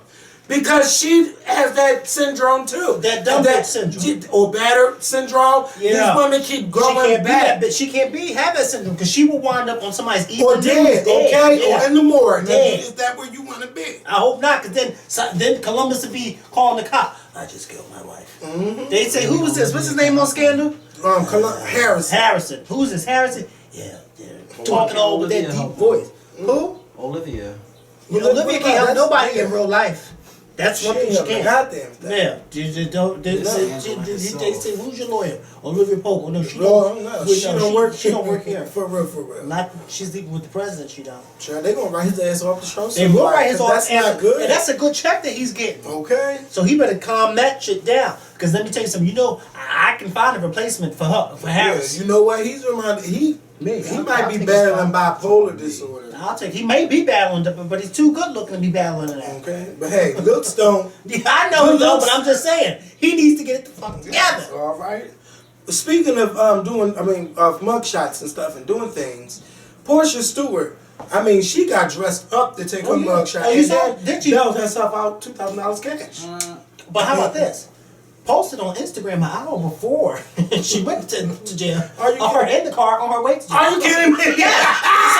Because she has that syndrome too. That dumb bitch syndrome. Or battered syndrome. Yeah. These women keep going back. She can't have that syndrome because she will wind up on somebody's evening or dead, okay? Yeah. Or in the morgue. Dead. Is that where you want to be? I hope not, because then Columbus would be calling the cop. I just killed my wife. They say, who was this? What's his name on Scandal? Harrison. Who's this? Harrison? Yeah. Talking all with that deep voice. Who? Olivia. Olivia can't help nobody in real life. That's one thing she can't. Goddamn. Yeah. They say, who's your lawyer? Olivia Pope. Oh, no, she don't work here. For real. Not, she's sleeping with the president, she don't. Sure, they gonna write his ass off the show. They will write his ass. That's not good. And that's a good check that he's getting. Okay. So he better calm that shit down. Because let me tell you something. I can find a replacement for her, for Harris. You know what? He's reminded. He might be battling bipolar disorder. He may be battling, but he's too good looking to be battling that. Okay, but hey, looks don't. I know he don't, but I'm just saying he needs to get it the fuck together. All right. Speaking of of mugshots and stuff and doing things, Porsha Stewart. I mean, she got dressed up to take her mugshot. Oh, you saw? Did she? Bailed herself out $2,000 cash. But how about this? Posted on Instagram an hour before she went to jail. Her in the car on her way to jail. Are you kidding me? Yeah,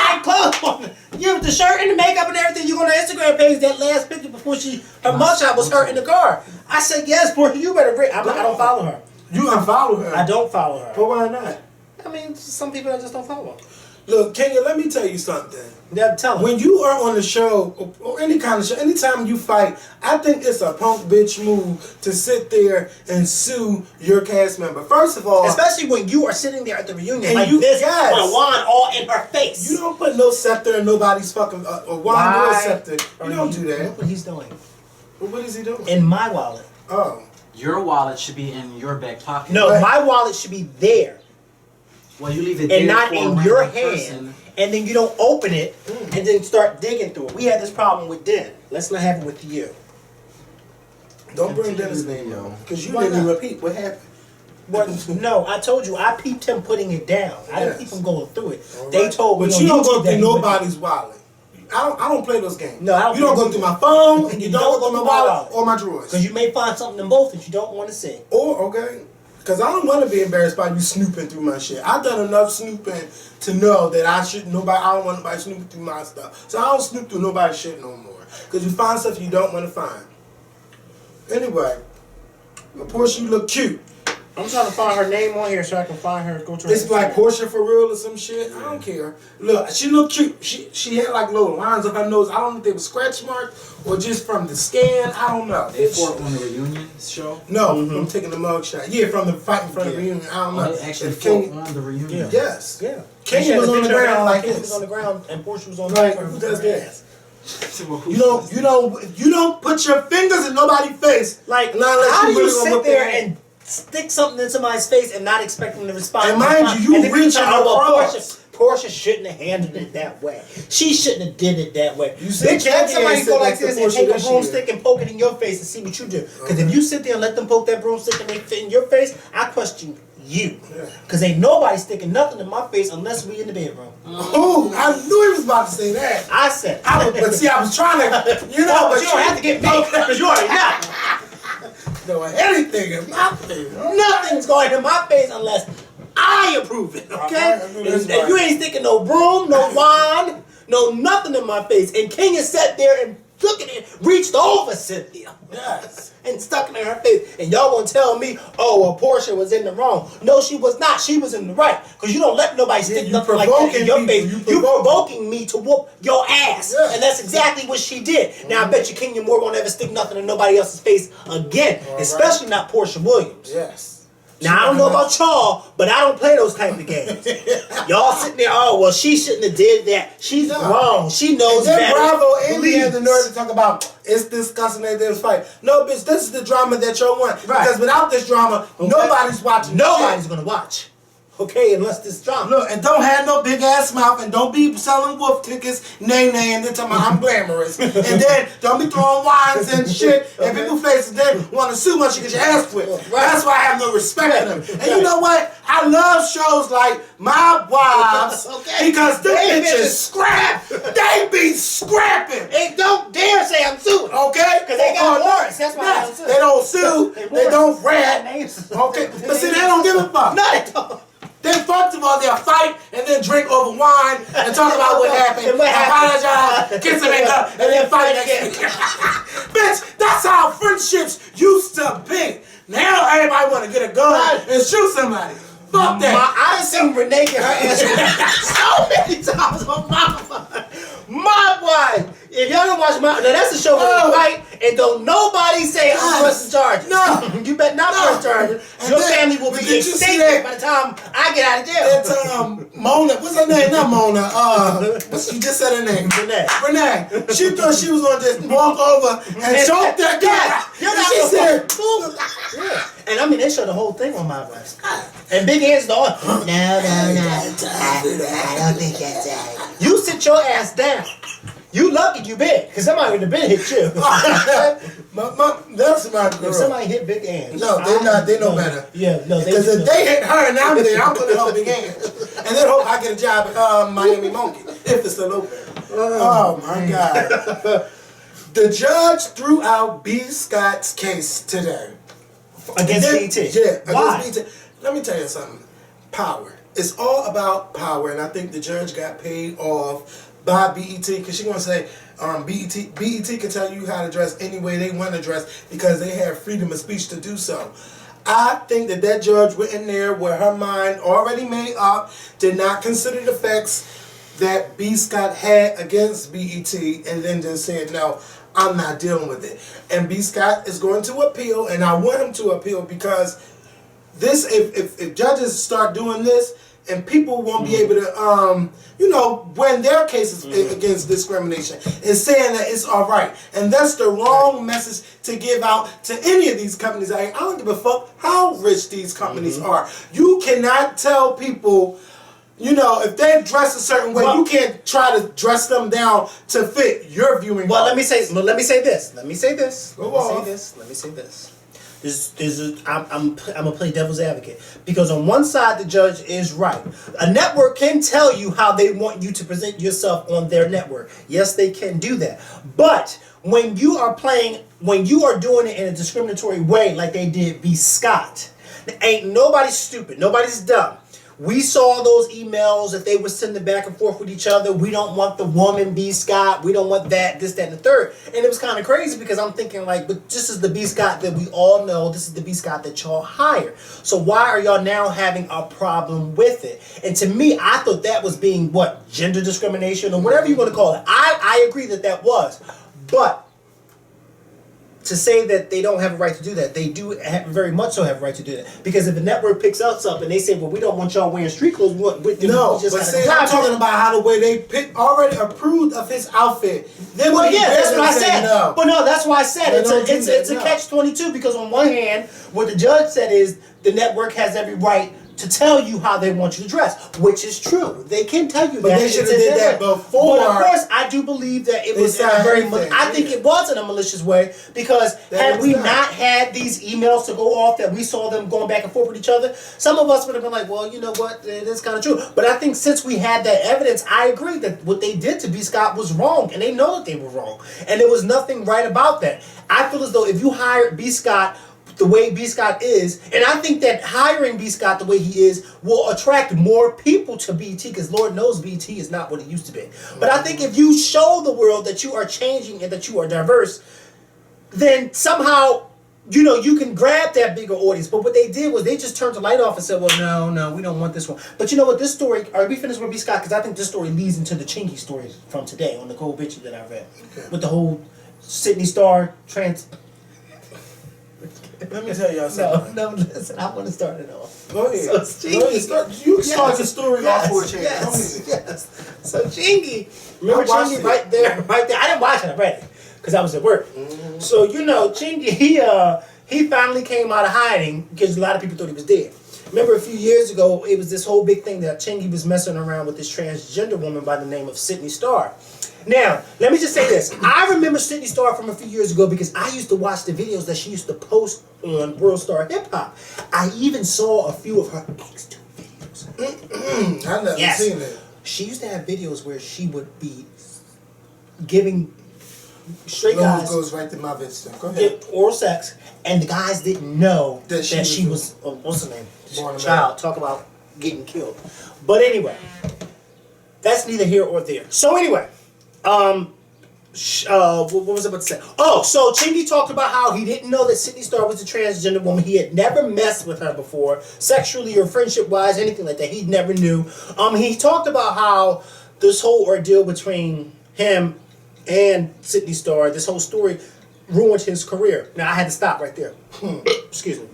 same clothes on. You with the shirt and the makeup and everything. You go on her Instagram page. That last picture before her mugshot was her in the car. I said, yes, Porsha, you better bring. I don't follow her. You unfollow her? I don't follow her. But why not? I mean, some people I just don't follow. Look, Kenya, let me tell you something. Yeah, tell him. When you are on the show, or any kind of show, anytime you fight, I think it's a punk bitch move to sit there and sue your cast member. First of all... Especially when you are sitting there at the reunion and like you, this, yes, with a wand all in her face. You don't put no scepter in nobody's fucking... a wand or a scepter. You don't do that. Look what he's doing. Well, what is he doing? In my wallet. Oh. Your wallet should be in your back pocket. No, my wallet should be there. Well, you leave it and there not for in a your random hand, person. and then you don't open it and then start digging through it. We had this problem with Den. Let's not have it with you. Don't bring Dennis' name up, because you didn't repeat what happened. What? No, I told you I peeped him putting it down. I didn't peep him going through it. Right. They told me, but you don't go through nobody's wallet. I don't play those games. No, I don't. You don't go through my phone, and you don't go through my wallet or my drawers. Because you may find something in both that you don't want to see. Or okay. Because I don't want to be embarrassed by you snooping through my shit. I've done enough snooping to know that I don't want nobody snooping through my stuff. So I don't snoop through nobody's shit no more. Because you find stuff you don't want to find. Anyway, Porsha, you look cute. I'm trying to find her name on here so I can find her. Go to her. It's like Porsha for real or some shit. I don't care. Look, she looked cute. She had like little lines up her nose. I don't know if they were scratch marks or just from the scan. I don't know. They fought on the reunion show? No, I'm taking the mugshot. Yeah, from the fight in front of the reunion. I don't know. They actually King, fought on the reunion? Yes. Yeah. Kenya was on the ground like Kenya this. was on the ground and Porsha was on Like, the who does that? You You don't put your fingers in nobody's face. Like, unless how do you really sit there and stick something in somebody's face and not expect them to respond? And mind you, you reaching across. Porsha shouldn't have handled it that way. She shouldn't have did it that way. You see, Bitch, let somebody go like this and take a Porsha broomstick and poke it in your face and see what you do. Because if you sit there and let them poke that broomstick and they fit in your face, I question you. Because ain't nobody sticking nothing in my face unless we in the bedroom. Oh, I knew he was about to say that. I said. But see, I was trying to, but you don't have to get me because you already know. No, anything in my face. Nothing's going in my face unless I approve it, okay? And you ain't sticking no broom, no wand, no nothing in my face. And Kenya sat there and took it and reached over Cynthia. Yes. And stuck it in her face. And y'all gonna tell me, oh, well, Porsha was in the wrong. No, she was not. She was in the right. Because you don't let nobody stick nothing like that in your face. You provoking me to whoop your ass. Yeah. And that's exactly what she did. Now, I bet you Kenya Moore won't ever stick nothing in nobody else's face again. Especially not Porsha Williams. Yes. Now, I don't know about y'all, but I don't play those type of games. Y'all sitting there, oh, well, she shouldn't have did that. She's wrong. She knows better. Bravo Andy had the nerve to talk about, it's discussing that this fight. No, bitch, this is the drama that y'all want. Right. Because without this drama, nobody's watching. Nobody's going to watch. Okay, unless this drama. Look, and don't have no big ass mouth, and don't be selling wolf tickets, nay, and then talking about I'm glamorous. And then don't be throwing wines and shit, and people's faces then want to sue once you get your ass whipped. Right. That's why I have no respect for them. And you know what? I love shows like My Wives because them bitches scrap. They be scrapping. Hey, don't dare say I'm suing. Okay? Because they got warrants. That's why they don't sue. They don't rat. Okay? But see, they don't give a fuck. No, they don't. Then first of all, they'll fight and then drink over wine and talk about what happened. Apologize, kiss and make up, and then fight again. Bitch, that's how friendships used to be. Now everybody want to get a gun and shoot somebody. Fuck that. I done seen Renee get her ass so many times on my wife. If y'all don't watch now that's a show where they fight and don't nobody say I'm pressing charges. No. You better not press charges. Your family will be extinct by the time I get out of jail. It's Mona, what's her name? Not Mona. You just said her name. Renee. She thought she was gonna just walk over and choke that guy. She said, and I mean they showed the whole thing on my wife. And Big Hands the no. I don't think that's it. You sit your ass down. You lucky you big, because somebody would have been hit you. That's my girl. If somebody hit Big Hands. No, they're not. They know better. Yeah, no, they because if they hit her and I'm there, I'm gonna help Big Hands, and then hope I get a job at Miami Monkey if it's still open. Oh my God! The judge threw out B.Scott's case today against BT. Yeah, why? Against BT. Let me tell you something. Power. It's all about power, and I think the judge got paid off by BET, because she gonna say BET can tell you how to dress any way they want to dress because they have freedom of speech to do so. I think that judge went in there with her mind already made up, did not consider the facts that B.Scott had against BET, and then just said, no, I'm not dealing with it. And B.Scott is going to appeal, and I want him to appeal because this, if judges start doing this, and people won't be able to, win their cases against discrimination, and saying that it's all right. And that's the wrong message to give out to any of these companies. I don't give a fuck how rich these companies are. You cannot tell people, if they dress a certain way, you can't try to dress them down to fit your viewing. Well, let me say this. I'm gonna play devil's advocate because on one side the judge is right. A network can tell you how they want you to present yourself on their network. Yes, they can do that. But when you are doing it in a discriminatory way, like they did B.Scott, ain't nobody stupid. Nobody's dumb. We saw those emails that they were sending back and forth with each other. We don't want the woman B.Scott. We don't want that, this, that, and the third. And it was kind of crazy because I'm thinking like, but this is the B.Scott that we all know. This is the B.Scott that y'all hire. So why are y'all now having a problem with it? And to me, I thought that was being gender discrimination or whatever you want to call it. I agree that was. But to say that they don't have a right to do that, they do very much so have a right to do that. Because if the network picks out something, they say, well, we don't want y'all wearing street clothes. I'm talking about how the way they already approved of his outfit. That's what I said. No. But no, that's why I said it's a catch-22 because on one hand, what the judge said is the network has every right to tell you how they want you to dress, which is true. They can tell you that. But they should have did that before. But of course, I do believe that it was in a very I think it was in a malicious way because had we not had these emails to go off that we saw them going back and forth with each other, some of us would have been like, well, you know what, it is kind of true. But I think since we had that evidence, I agree that what they did to B.Scott was wrong, and they know that they were wrong. And there was nothing right about that. I feel as though if you hired B.Scott the way B.Scott is, and I think that hiring B.Scott the way he is will attract more people to BET because Lord knows BET is not what it used to be. But I think if you show the world that you are changing and that you are diverse, then somehow, you can grab that bigger audience. But what they did was they just turned the light off and said, well, no, we don't want this one. But you know what, this story, are we finished with B.Scott? Because I think this story leads into the Chingy story from today on the Cold Bitch that I read. Okay. With the whole Sydney Star Let me tell y'all something. No, listen, I want to start it off. Go ahead. So Chingy, start the story off for a change. Yes. So Chingy, remember Chingy right there? I didn't watch it, I read it because I was at work. Mm-hmm. So Chingy, he finally came out of hiding because a lot of people thought he was dead. Remember a few years ago, it was this whole big thing that Chingy was messing around with this transgender woman by the name of Sydney Starr. Now, let me just say this. I remember Sydney Starr from a few years ago because I used to watch the videos that she used to post on World Star Hip Hop. I even saw a few of her X2 videos. I've never seen it. She used to have videos where she would be giving straight guys goes right to my vista. Go ahead. Oral sex, and the guys didn't know that she was what's her name? Child. Talk about getting killed. But anyway, that's neither here or there. So anyway. What was I about to say? Oh, so Chingy talked about how he didn't know that Sydney Starr was a transgender woman. He had never messed with her before, sexually or friendship-wise, anything like that. He never knew. He talked about how this whole ordeal between him and Sydney Starr, this whole story, ruined his career. Now, I had to stop right there. Excuse me.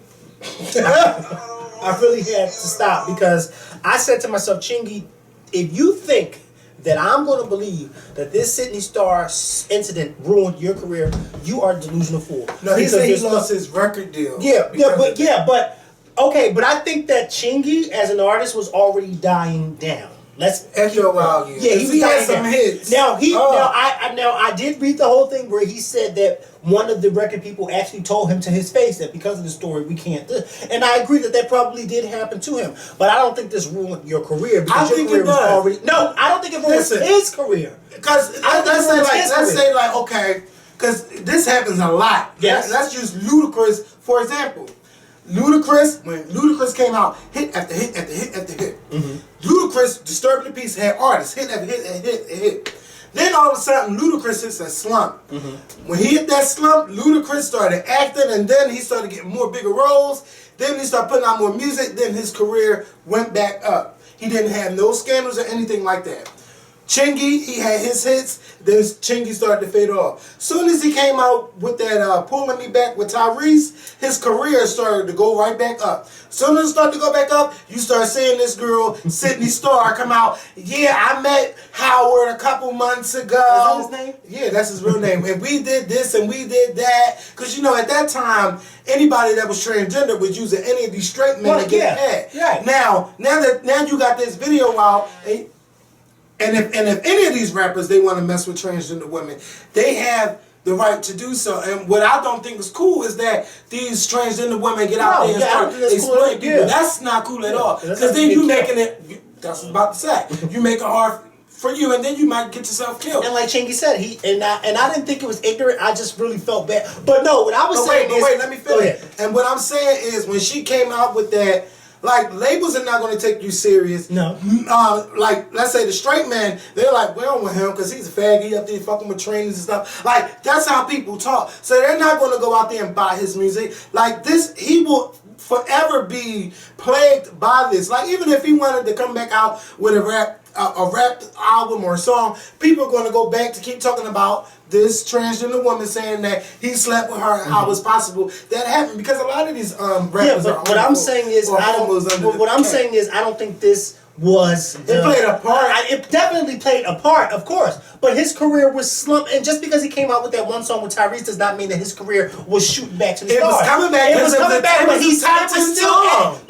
I really had to stop because I said to myself, Chingy, if you think that I'm going to believe that this Sydney Starr incident ruined your career, you are a delusional fool. No, he said he lost his record deal. But I think that Chingy as an artist was already dying down. After a while, he had some hits. Now I did read the whole thing where he said that one of the record people actually told him to his face that because of the story we can't do. And I agree that probably did happen to him. But I don't think this ruined your career because your career was already. No, I don't think it ruined his career. Because let's say okay, because this happens a lot. Yes. Let's use Ludacris for example. When Ludacris came out, hit after hit after hit after hit. Mm-hmm. Ludacris, Disturbing the Peace, had artists hit after hit after hit. Then all of a sudden, Ludacris hits a slump. When he hit that slump, Ludacris started acting, and then he started getting more bigger roles. Then he started putting out more music. Then his career went back up. He didn't have no scandals or anything like that. Chingy, he had his hits, then Chingy started to fade off. Soon as he came out with that Pulling Me Back with Tyrese, his career started to go right back up. Soon as it started to go back up, you start seeing this girl, Sydney Starr, come out. Yeah, I met Howard a couple months ago. Is that his name? Yeah, that's his real name. And we did this and we did that. Because, you know, at that time, anybody that was transgender was using any of these straight men to get head. Yeah. Now you got this video out, and if any of these rappers, they want to mess with transgender women, they have the right to do so. And what I don't think is cool is that these transgender women get out there and start exploiting people. Yeah. That's not cool at all. Because then you making it, that's what I was about to say, you make it hard for you, and then you might get yourself killed. And like Chingy said, I didn't think it was ignorant. I just really felt bad. But no, what I was saying is, wait, let me finish. And what I'm saying is, when she came out with that, like, labels are not going to take you serious. No. Like, let's say the straight man, they're like, we don't want him because he's a fag. He up there fucking with trainers and stuff. Like, that's how people talk. So they're not going to go out there and buy his music. Like, this, he will forever be plagued by this. Like, even if he wanted to come back out with a rap album or a song, people are going to go back to keep talking about this transgender woman saying that he slept with her and how it's possible that happened, because a lot of these rappers are what I'm saying is I don't think this was it played a part. It definitely played a part, of course. But his career was slumped, and just because he came out with that one song with Tyrese does not mean that his career was shooting back to the stars. It was coming back. It was coming back, but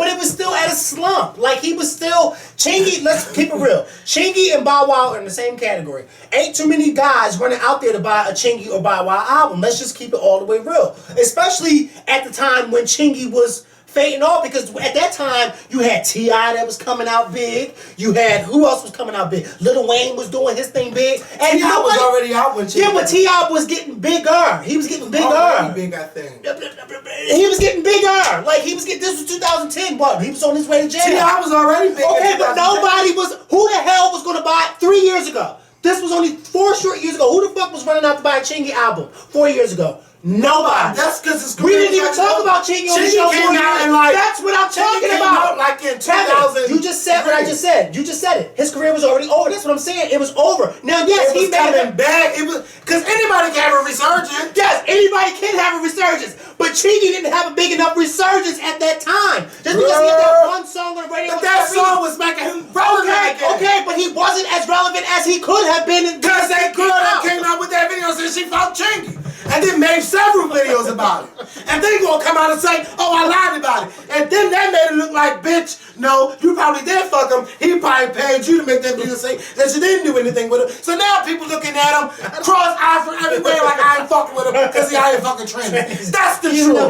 it was still at a slump. Like, he was still Chingy. Let's keep it real. Chingy and Bow Wow are in the same category. Ain't too many guys running out there to buy a Chingy or Bow Wow album. Let's just keep it all the way real. Especially at the time when Chingy was fading off, because at that time you had T.I. that was coming out big. You had, who else was coming out big? Lil Wayne was doing his thing big. And T.I. was already out when Chingy. Yeah, but T.I. was getting bigger. He was getting bigger. Big, I think. He was getting bigger. Like, he was getting, this was 2010, but he was on his way to jail. T.I. was already big. Okay, but nobody was, who the hell was going to buy it 3 years ago? This was only 4 short years ago. Who the fuck was running out to buy a Chingy album 4 years ago? Nobody. That's because his career. We didn't even talk about Chingy on the show. Came out and like, that's what I'm talking about. Like in 2000. You just said what I just said. You just said it. His career was already over. That's what I'm saying. It was over. Now, yes, he made it back. It was because anybody can have a resurgence. Yes, anybody can have a resurgence. But Chingy didn't have a big enough resurgence at that time. Just because he had that one song on the radio. But that song was making him relevant. Okay, but he wasn't as relevant as he could have been. Because that girl that came out with that video said she felt Chingy. And then made several videos about it. And then gonna come out and say, oh, I lied about it. And then that made it look like, bitch, no, you probably did fuck him. He probably paid you to make that video say that you didn't do anything with him. So now people looking at him, cross eyes from everywhere like I ain't fucking with him because he ain't fucking training. That's the truth. Even though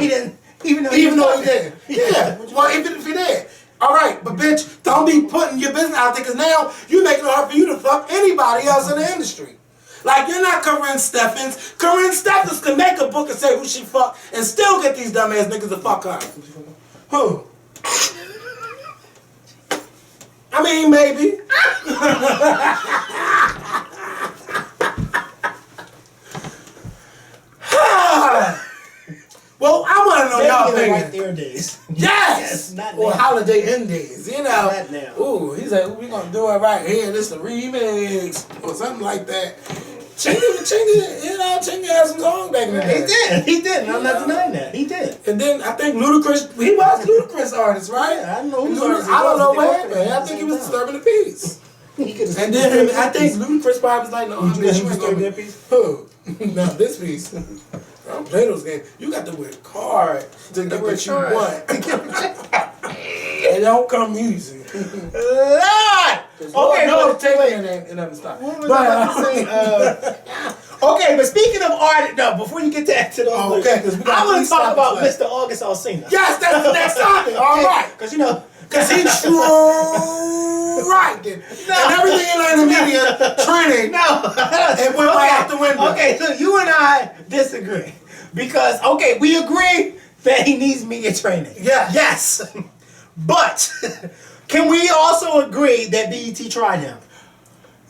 he didn't. Yeah. Well, even if he did. All right, but bitch, don't be putting your business out there, because now you making it hard for you to fuck anybody else in the industry. Like, you're not Corinne Steffens. Corinne Steffens can make a book and say who she fucked and still get these dumbass niggas to fuck her. Who? I mean, maybe. Well, I want to know y'all opinion. Right there days. Yes! Or Holiday End Days, you know. Not now. Ooh, he's like, we're going to do it right here. This is the remix. Or something like that. Chingy had some songs back in the day. He did. I'm not denying that. He did. And then I think Ludacris, he was Ludacris artist, right? Yeah, I know who's artist. I don't know what happened. I think he was disturbing the peace. And then I think Ludacris probably was like, no, I'm just disturbing that piece. Who? No, this piece. I don't play those games. You got to work hard to get what you want. It don't come easy. Lord! Okay, no, take it and never stop. Okay, but speaking of art, no, before you get to those, I want to talk about Mr. August Alsina. Yes, that's the next topic. All right, because you know, because he's true right, and everything he learned in media training. No, it went right out the window. Okay, so you and I disagree because we agree that he needs media training. Yeah. Yes, but can we also agree that BET tried him?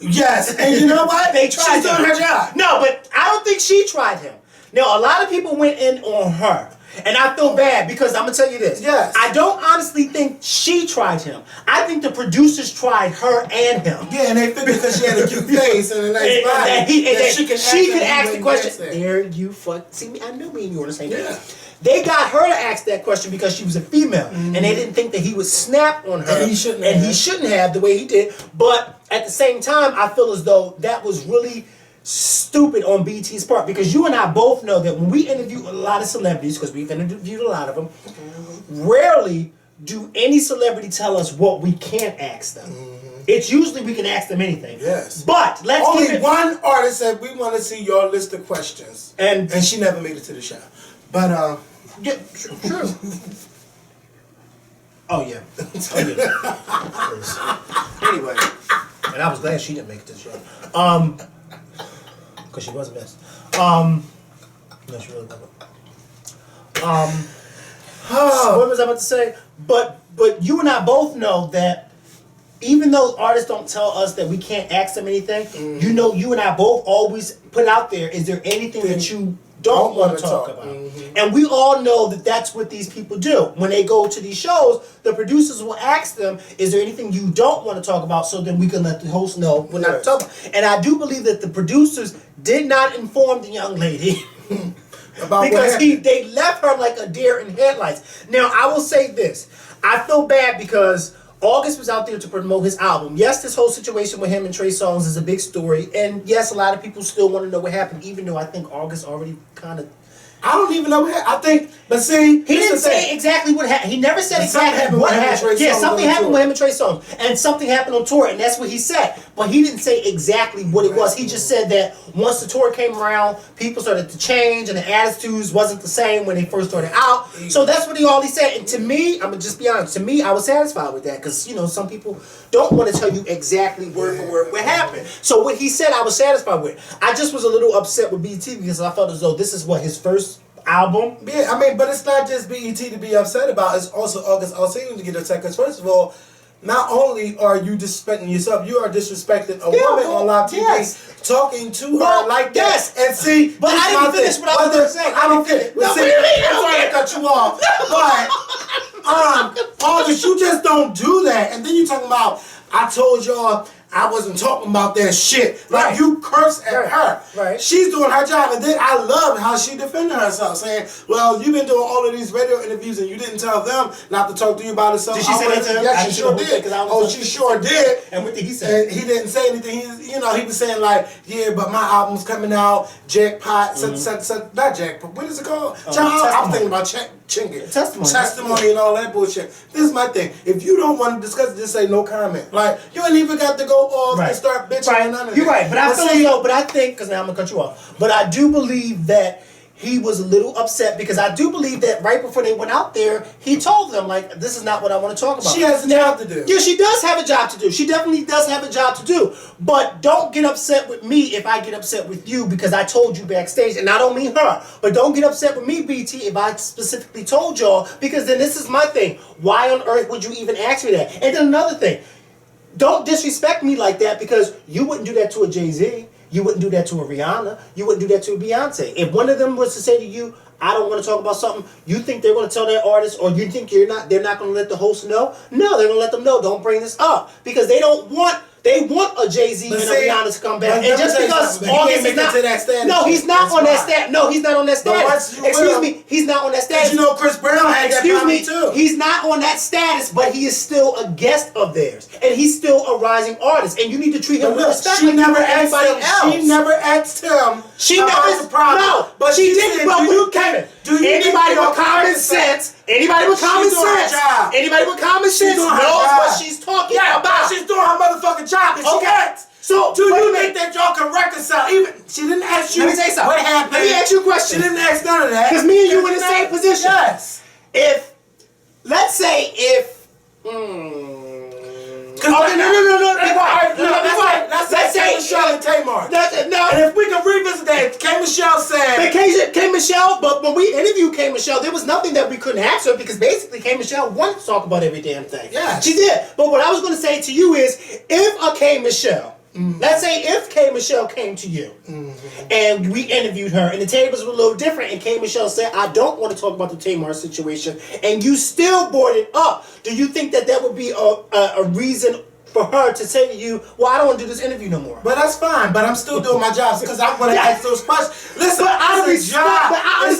Yes, and you know what? They tried She's doing her job. No, but I don't think she tried him. Now, a lot of people went in on her. And I feel bad because I'm going to tell you this. Yes. I don't honestly think she tried him. I think the producers tried her and him. Yeah, and they figured because she had a cute face and a nice body that she could ask the question. There you fuck. See, me, I knew me and you were the same thing. They got her to ask that question because she was a female. And they didn't think that he would snap on her. And he shouldn't have the way he did. But at the same time, I feel as though that was really stupid on BT's part, because you and I both know that when we interview a lot of celebrities, because we've interviewed a lot of them, rarely do any celebrity tell us what we can't ask them. It's usually we can ask them anything. Yes. But let's only one artist said we want to see your list of questions, and she never made it to the show. But yeah, true. Oh yeah. Anyway, and I was glad she didn't make it to the show. Because she was a mess. No, she really wasn't. What was I about to say? But you and I both know that even though artists don't tell us that we can't ask them anything, you know, you and I both always put out there, is there anything that you don't want to talk about? And we all know that that's what these people do. When they go to these shows, the producers will ask them, is there anything you don't want to talk about, so then we can let the host know we're not talking about. And I do believe that the producers did not inform the young lady about because they left her like a deer in headlights. Now, I will say this. I feel bad because August was out there to promote his album. Yes, this whole situation with him and Trey Songz is a big story. And yes, a lot of people still want to know what happened, even though I think August already kind of... I don't even know what happened. I think, but see... He didn't say exactly what happened. He never said exactly what happened. Yeah, something happened with him and Trey Songz. And something happened on tour, and that's what he said. But he didn't say exactly what it was. He just said that once the tour came around, people started to change, and the attitudes wasn't the same when they first started out. So that's what he said. And to me, I'm going to just be honest, to me, I was satisfied with that. Because, you know, some people don't want to tell you exactly word for word what happened. So what he said, I was satisfied with. I just was a little upset with BT because I felt as though this is what his first album. Yeah, I mean, but it's not just BET to be upset about. It's also August Alsina to get upset. Because first of all, not only are you disrespecting yourself, you are disrespecting a woman on live TV, talking to her like that. And see, but I didn't finish what I was going to say. I don't finish. No, I'm trying to cut you off. But August, you just don't do that. And then you talking about, I told y'all I wasn't talking about that shit. Like, you curse at her. Right. She's doing her job. And then I love how she defended herself, saying, well, you've been doing all of these radio interviews and you didn't tell them not to talk to you about it. So did she say that to him? Yes, she sure did. Oh, she sure did. And what did he say? And he didn't say anything. He was saying like, yeah, but my album's coming out, Jackpot, not Jackpot, what is it called? I'm thinking about Chingy. Testimony and all that bullshit. This is my thing. If you don't want to discuss it, just say no comment. Like, you ain't even got to go off and start bitching and none of that. You're right, but I feel though, but I think, because now I'm going to cut you off, but I do believe that he was a little upset because I do believe that right before they went out there, he told them, like, this is not what I want to talk about. She has a job to do. Yeah, she does have a job to do. She definitely does have a job to do. But don't get upset with me if I get upset with you because I told you backstage, and I don't mean her, but don't get upset with me, BT, if I specifically told y'all, because then this is my thing. Why on earth would you even ask me that? And then another thing, don't disrespect me like that because you wouldn't do that to a Jay-Z. You wouldn't do that to a Rihanna. You wouldn't do that to a Beyonce. If one of them was to say to you, I don't want to talk about something, you think they're going to tell that artist, or you think they're not going to let the host know? No, they're going to let them know, don't bring this up. Because they want a Jay-Z and a Rihanna to come back. And just because August is not... No, he's not on that status. No, he's not on that status. Excuse me, he's not on that status. You know Chris Brown had that problem too. He's not on that status, but he is still a guest of theirs. And he's still a rising artist. And you need to treat him with respect like never asked him. She never asked him. She never... No, but she didn't. Well, you can't. Anybody with common sense... Anybody with common sense knows what she's talking about. She's doing her motherfucking job. And she can't. So, do you think that y'all can reconcile? Even she didn't ask you. Let me say something. What happened? Let me ask you a question. She didn't ask none of that. Because me and you in the same position. Yes. Let's say if. No. Let's say Michelle and Tamar. No. And if we can revisit that, K. Michelle said. K. Michelle, but when we interviewed K. Michelle, there was nothing that we couldn't ask her because basically K. Michelle wanted to talk about every damn thing. Yeah. She did. But what I was going to say to you is, if a K. Michelle Let's say if K. Michelle came to you and we interviewed her and the tables were a little different and K. Michelle said, I don't want to talk about the Tamar situation, and you still brought it up, do you think that that would be a reason for her to say to you, well, I don't want to do this interview no more? But that's fine. But I'm still doing my job because I'm going to ask those questions. Listen, but I understand that. But I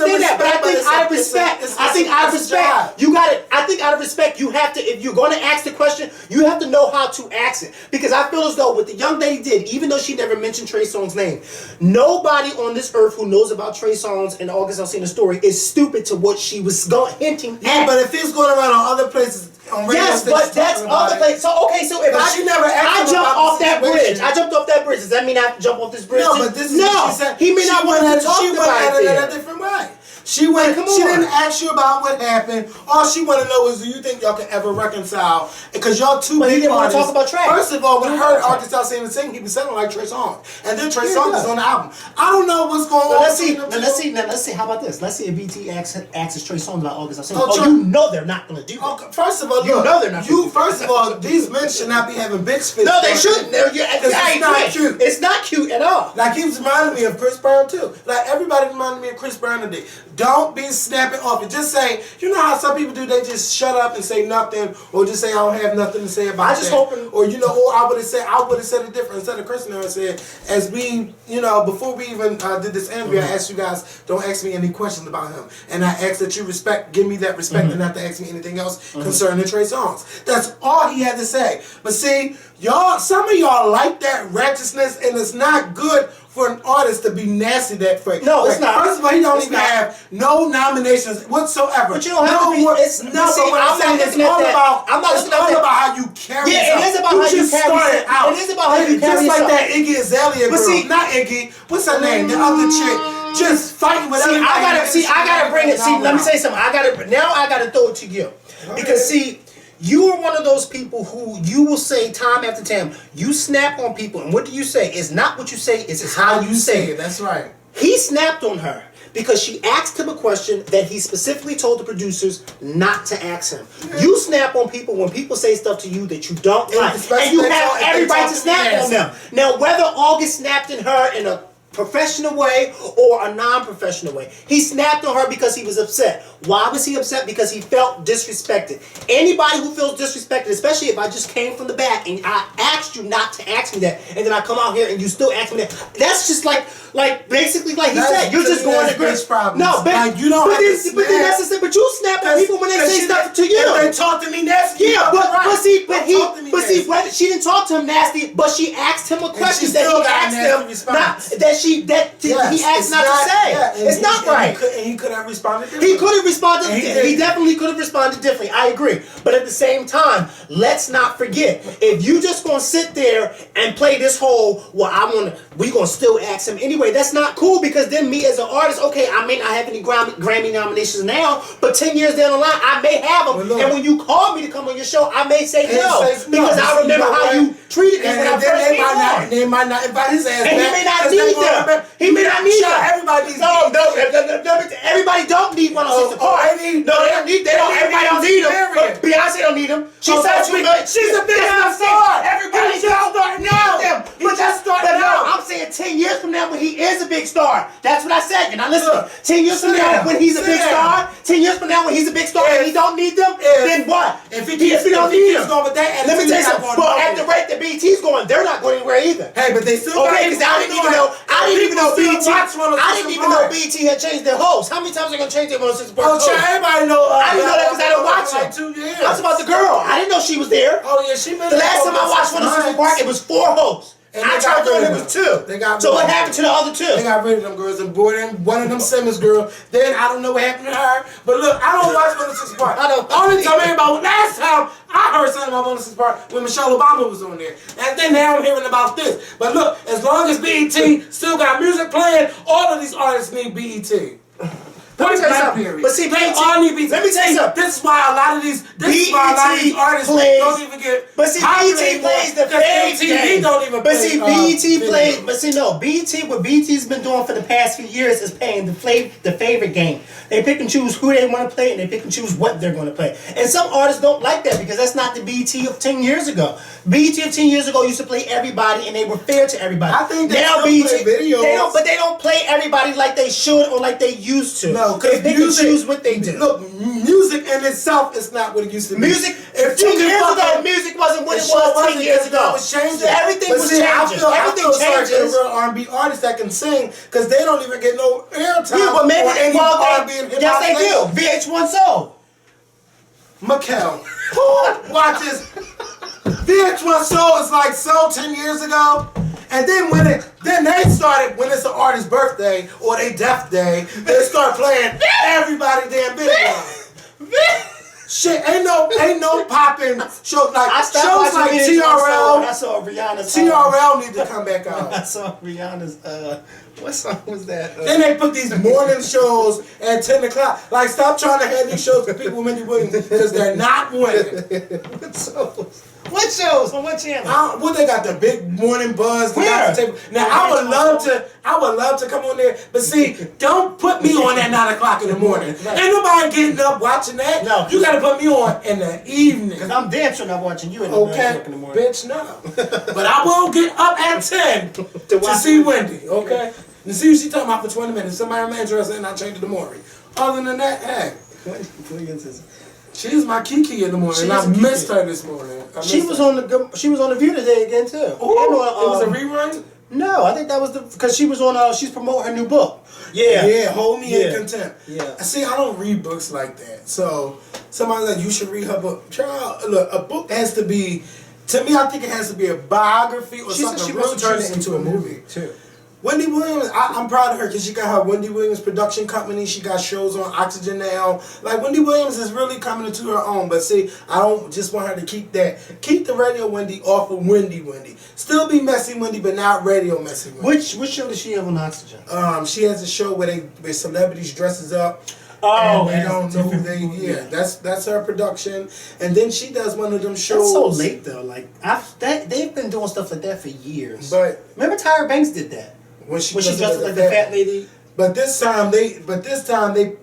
think out of respect, you got it. I think out of respect, you have to. If you're going to ask the question, you have to know how to ask it. Because I feel as though what the young lady did, even though she never mentioned Trey Songz's name, nobody on this earth who knows about Trey Songz and August Alsina story is stupid to what she was hinting at. Yeah, but if it's going around on other places. Yes, but that's other place. So okay, so if I jump off that bridge, I jumped off that bridge. Does that mean I have to jump off this bridge? No, but this is what she said. He may not want to talk about it in a different way. She went. She didn't ask you about what happened. All she want to know is, do you think y'all can ever reconcile? Because y'all two but big he didn't want to artists. talk about Trey. First of all, when I heard August Alsina sing, he was sounding like Trey Songz, and then Trey Songz is on the album. I don't know what's going on. Let's see. How about this? Let's see if BT asks Trey Songz about August Alsina. You know they're not going to do that. First of all, you know they're not. First of all, these men should not be having big spits. No, they shouldn't. It's not cute. It's not cute at all. Like, he was reminding me of Chris Brown too. Like, everybody reminded me of Chris Brown today. Don't be snapping off it. Just say, you know how some people do, they just shut up and say nothing, or just say I don't have nothing to say about that. Or I would have said it different. Instead of cursing her and said, as we, before we even did this interview, I asked you guys, don't ask me any questions about him. And I asked that you give me that respect and not to ask me anything else concerning Trey Songz. That's all he had to say. But see, some of y'all like that righteousness, and it's not good for an artist to be nasty that way. No, it's not. First of all, he don't even have no nominations whatsoever. But you don't have to be. It's all about how you carry yourself. Yeah, it is about how you carry yourself. It is about how you carry yourself. Just like that Iggy Azalea girl. Not Iggy. What's her name? The other chick. Just fighting with everybody. I gotta bring it. See, let me say something. I gotta throw it to you. Because see, you are one of those people who you will say time after time, you snap on people, and what do you say? It's not what you say, it's how you say it. That's right. He snapped on her because she asked him a question that he specifically told the producers not to ask him. You snap on people when people say stuff to you that you don't like, and you have every right to snap on them. Now, whether August snapped in her in a professional way or a non-professional way, he snapped on her because he was upset. Why was he upset? Because he felt disrespected. Anybody who feels disrespected, especially if I just came from the back and I asked you not to ask me that, and then I come out here and you still ask me that, that's just basically like he said, you're just going to bitch problems. No, but you don't. But you snap at people when they say stuff to you. If they talk to me nasty. Yeah, but she didn't talk to him nasty, but she asked him a question that he asked him he asked not to say. It's not right. And he could have responded differently. He could have responded. He definitely could have responded differently. I agree. But at the same time, let's not forget, if you just gonna sit there and play this whole, we gonna still ask him anyway, that's not cool, because then me as an artist, okay, I may not have any Grammy nominations now, but 10 years down the line, I may have them. And when you call me to come on your show, I may say no, because I remember how you treated me when I first came on. They might not invite his ass back. And he may not need them. He may not need them. Everybody needs everybody don't need 106 apart. They don't need. Everybody don't need them. But Beyonce don't need them. She's a big star. Everybody just starting now. But I'm saying 10 years from now when he is a big star. That's what I said. You're not listening. 10 years from now when he's a big star. 10 years from now when he's a big star and he don't need them. Then what? If he don't need them. Let me tell you something. But at the rate that BET's going, they're not going anywhere either. Hey, but they still. Okay, because I didn't even know BET had changed their host. How many times are they gonna change their host? Everybody know. I didn't know that because I didn't watch it. 2 years. That's about the girl. I didn't know she was there. Oh yeah, she been. The last time I watched 106 Park, it was 4 hosts. And I tried to it was 2. So what happened to the other 2? They got rid of them girls and brought in one of them Simmons girls. Then I don't know what happened to her. But look, I don't watch 106 Park. Only time last time I heard something about 106 Park when Michelle Obama was on there. And then now I'm hearing about this. But look, as long as BET still got music playing, all of these artists need BET. Let me tell you period. But see, they all need BET. Let me tell you something. This is why a lot of these artists don't even get. But see, BET plays the fave game. Don't even but play, see, BET plays. But see, no, BET. What BET's been doing for the past few years is playing the favorite game. They pick and choose who they want to play, and they pick and choose what they're going to play. And some artists don't like that because that's not the BET of 10 years ago. BET of 10 years ago used to play everybody, and they were fair to everybody. I think they now still BET, play videos. but they don't play everybody like they should or like they used to. No, they because pick and choose what they do. Look, music in itself is not what it used to be. Music, if 10 years ago, music wasn't what it was 10 years ago. It was changing. So everything was changing. I feel sorry for the changes. real R&B artists that can sing because they don't even get no airtime. Yeah, but maybe they R&B and hip yes, hop they do. VH1 Soul. Mikkel, watch this. VH1 Soul is like Soul 10 years ago. And then when they started, when it's an artist's birthday or they death day, they start playing everybody damn video. Shit, ain't no popping shows like shows like TRL. I saw Rihanna's. TRL need to come back out. I saw Rihanna's. What song was that? Then they put these morning shows at 10 o'clock. Like, stop trying to have these shows for people with Wendy Williams because they're not winning. What shows? On what channel? What they got, the big morning buzz? Where? Now I would love to come on there, but see, don't put me on at 9 o'clock in the morning. Ain't nobody getting up watching that. No, you gotta put me on in the evening. Because I'm damn sure not watching you in the morning. In the morning. Bitch, no. But I will get up at 10 to see Wendy. Okay, and see what she talking about for 20 minutes. Somebody I'm interested in, I change it to Maury. Other than that, hey. She's my Kiki in the morning, and I missed her this morning. She was on the View today again too. Ooh, it was a rerun. No, I think that was because she was on. She's promoting her new book. Yeah, Hold Me in Contempt. Yeah. See, I don't read books like that. So somebody's like, you should read her book. Child, look, a book has to be. To me, I think it has to be a biography or something. She wants to turn it into a movie too. Wendy Williams, I'm proud of her because she got her Wendy Williams production company. She got shows on Oxygen now. Like, Wendy Williams is really coming into her own. But see, I don't just want her to keep the radio Wendy off of Wendy. Still be messy Wendy, but not radio messy Wendy. Which show does she have on Oxygen? She has a show where celebrities dresses up. Oh, and they don't know who they. Yeah, that's her production. And then she does one of them shows. That's so late though. Like they've been doing stuff like that for years. But remember Tyra Banks did that. When she dressed up like the fat lady. But this time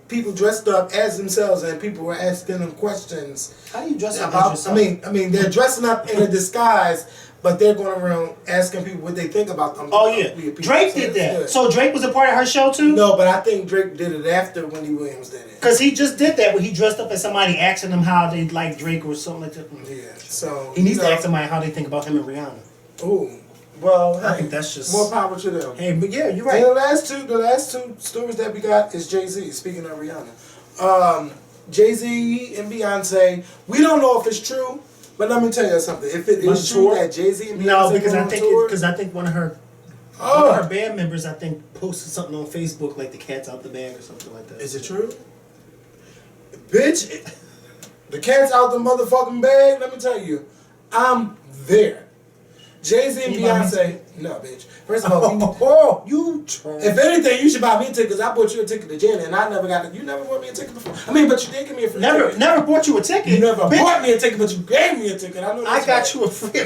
people dressed up as themselves and people were asking them questions. How do you dress up as yourself? I mean they're dressing up in a disguise, but they're going around asking people what they think about them. Oh yeah, Drake did that. Yeah. So Drake was a part of her show too? No, but I think Drake did it after Wendy Williams did it. Because he just did that when he dressed up as somebody asking them how they like Drake or something like that. Yeah, so he needs to ask somebody how they think about him and Rihanna. Ooh. Well, I think that's just more power to them. Hey, but yeah, you're right. And the last two stories that we got is Jay-Z. Speaking of Rihanna, Jay-Z and Beyonce. We don't know if it's true, but let me tell you something. If it is true that Jay-Z and Beyonce because I think one of her band members posted something on Facebook like the cat's out the bag or something like that. Is it true? Bitch, the cat's out the motherfucking bag. Let me tell you, I'm there. Jay-Z and Beyonce. No, bitch. First of all, if anything, you should buy me a ticket because I bought you a ticket to Janet and I never got it. You never bought me a ticket before. I mean, but you did give me a free ticket. Never bought you a ticket. You never bought me a ticket, but you gave me a ticket. I got you a free.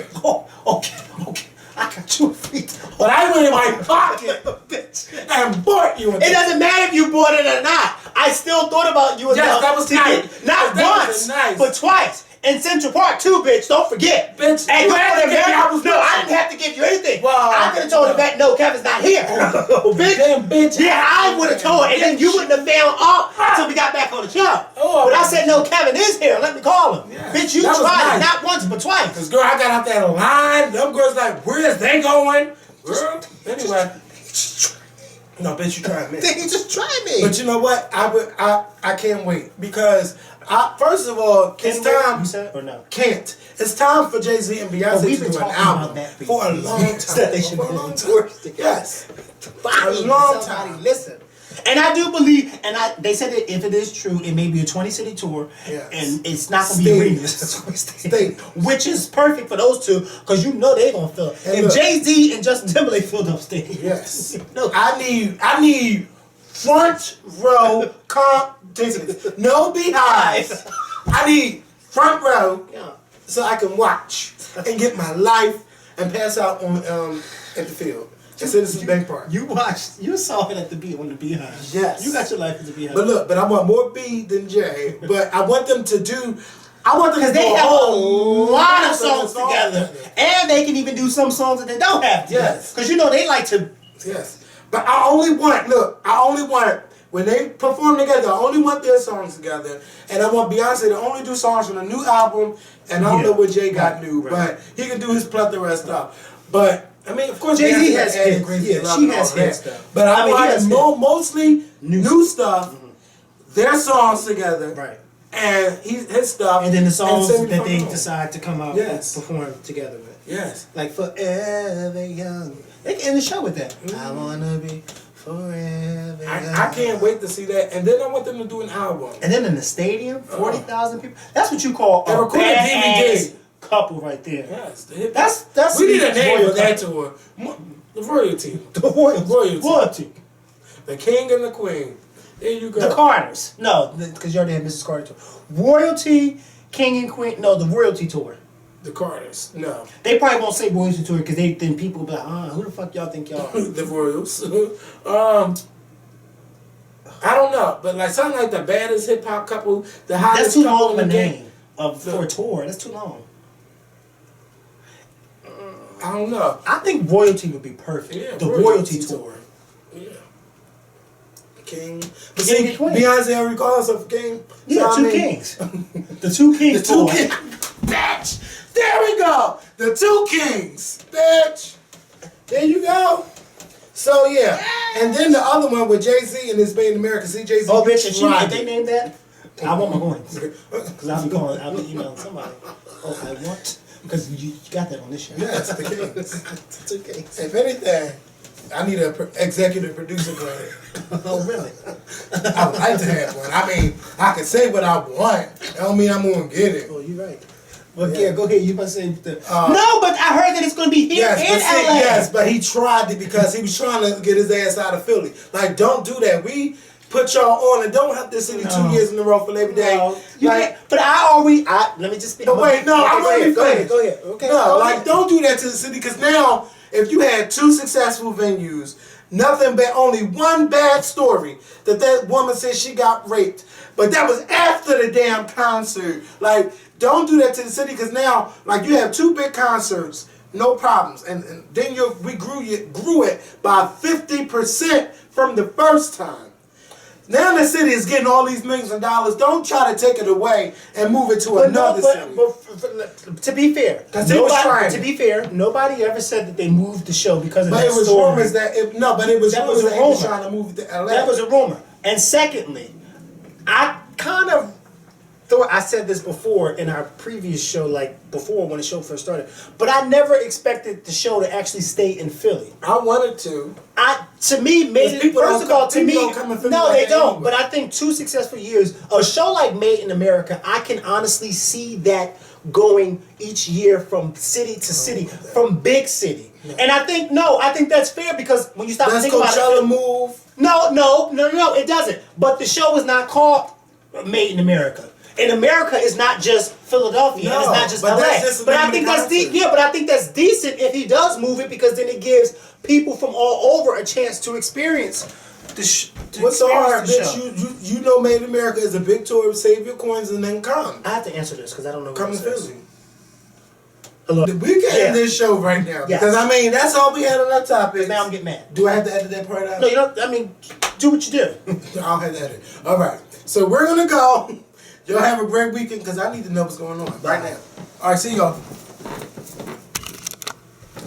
Okay. I got you a free ticket. But I went in my pocket, bitch, and bought you a ticket. It doesn't matter if you bought it or not. I still thought about you enough that was to get not once, but twice. In Central Park too, bitch. Don't forget. Bitch, and I didn't have to give you anything. Well, I could have told the vet, no, Kevin's not here. Bitch. Damn, bitch. Yeah, I would have told, and then you wouldn't have found out until we got back on the show. But I said, no, Kevin is here. Let me call him. Yeah, bitch, you tried it not once but twice. Because girl, I got out there line. Them girls like, where is they going? Girl. Anyway. No, bitch, you tried me. Then you just tried me. But you know what? I can't wait because first of all, it's time. You said or no? Can't. It's time for Jay-Z and Beyonce to do an album for a long time. That they should go on tour together. Yes, a long time. Listen. And I do believe, they said that if it is true, it may be a 20-city tour, and it's not going to be arenas, which is perfect for those two, because you know they're going to fill. If Jay-Z and Justin Timberlake filled up stadiums. Yes. No. I need front row comp tickets. No beehives. I need front row so I can watch and get my life and pass out on at the field. At Citizens Bank Park. You saw it at the on the Beehive. Yes. You got your life at the Beehive. But look, I want more B than J. But I want them to do. Because they have a lot of songs together, and they can even do some songs that they don't have together. Yes. Because they like to. Yes. But I only want when they perform together, I only want their songs together, and I want Beyonce to only do songs from the new album. And I don't know what Jay got new, but he can do his plethora of stuff. But I mean, of course, Jay-Z has hits. Yeah, she has hits stuff. But I want mostly new stuff, their songs together, right? And his stuff, and then the songs that they decide to come out and perform together with. Yes, like Forever Young. They can end the show with that. I wanna be forever young. I can't wait to see that. And then I want them to do an album. And then in the stadium, 40,000 people. That's what you call a badass couple right there. Yes, that's we need a name for that tour. The royalty. The royalty. The king and the queen. There you go. The Carters. No, because you already had Mrs. Carter tour. Royalty, king and queen. No, the royalty tour. The Carters. No. They probably won't say royalty tour because then people will be like, who the fuck y'all think y'all are? The Royals. I don't know, but like something like the baddest hip hop couple, the hottest. That's too long of a name for a tour. That's too long. I don't know. I think royalty would be perfect. Yeah, the royalty tour. Yeah. King. But see, Beyonce already called herself a king. Yeah, so kings. The two kings. The two kings. Bitch. There we go. The two kings. Bitch. There you go. So yeah. And then the other one with Jay-Z and his Made in America. See Jay-Z. Oh bitch, if they named that, I want my coins. Because I'll be emailing somebody. Oh, I want. Because you got that on this show. Yes, the kings. The two kings. If anything, I need an executive producer credit. Oh, really? I would like to have one. I mean, I can say what I want. That don't mean I'm going to get it. Oh, you're right. Well, yeah, go ahead. You must say no, but I heard that it's going to be here in LA. Yes, but he tried it because he was trying to get his ass out of Philly. Like, don't do that. We put y'all on and don't have this city 2 years in a row for Labor Day. No, but let me just. But wait, no, I'm ready. Go ahead. Okay. No, like don't do that to the city because now if you had 2 successful venues, nothing but only one bad story that woman said she got raped, but that was after the damn concert. Like, don't do that to the city because now, like, you have 2 big concerts, no problems, and then we grew it by 50% from the first time. Now the city is getting all these millions of dollars. Don't try to take it away and move it to another city. But to be fair, nobody ever said that they moved the show because of that story. But it was rumors that it was trying to move it to LA. That was a rumor. And secondly, I kind of thought I said this before in our previous show, like before when the show first started. But I never expected the show to actually stay in Philly. I wanted to. To me, Made in no, they don't. But I think 2 successful years, a show like Made in America, I can honestly see that going each year from city to city, from big city. No. And I think that's fair because when you stop to think about it. Coachella move? No, it doesn't. But the show is not called Made in America. And America is not just Philadelphia, and it's not just LA. But I think I think that's decent if he does move it because then it gives people from all over a chance to experience what's so hard, bitch? You know Made in America is a big tour. Save your coins and then come. I have to answer this because I don't know. Come to Philly. Hello. We can end this show right now because I mean that's all we had on our topic. Now I'm getting mad. Do I have to edit that part out? No, you don't. I mean, do what you do. I'll have to edit. All right. So we're gonna go. Y'all have a great weekend because I need to know what's going on right now. All right, see y'all.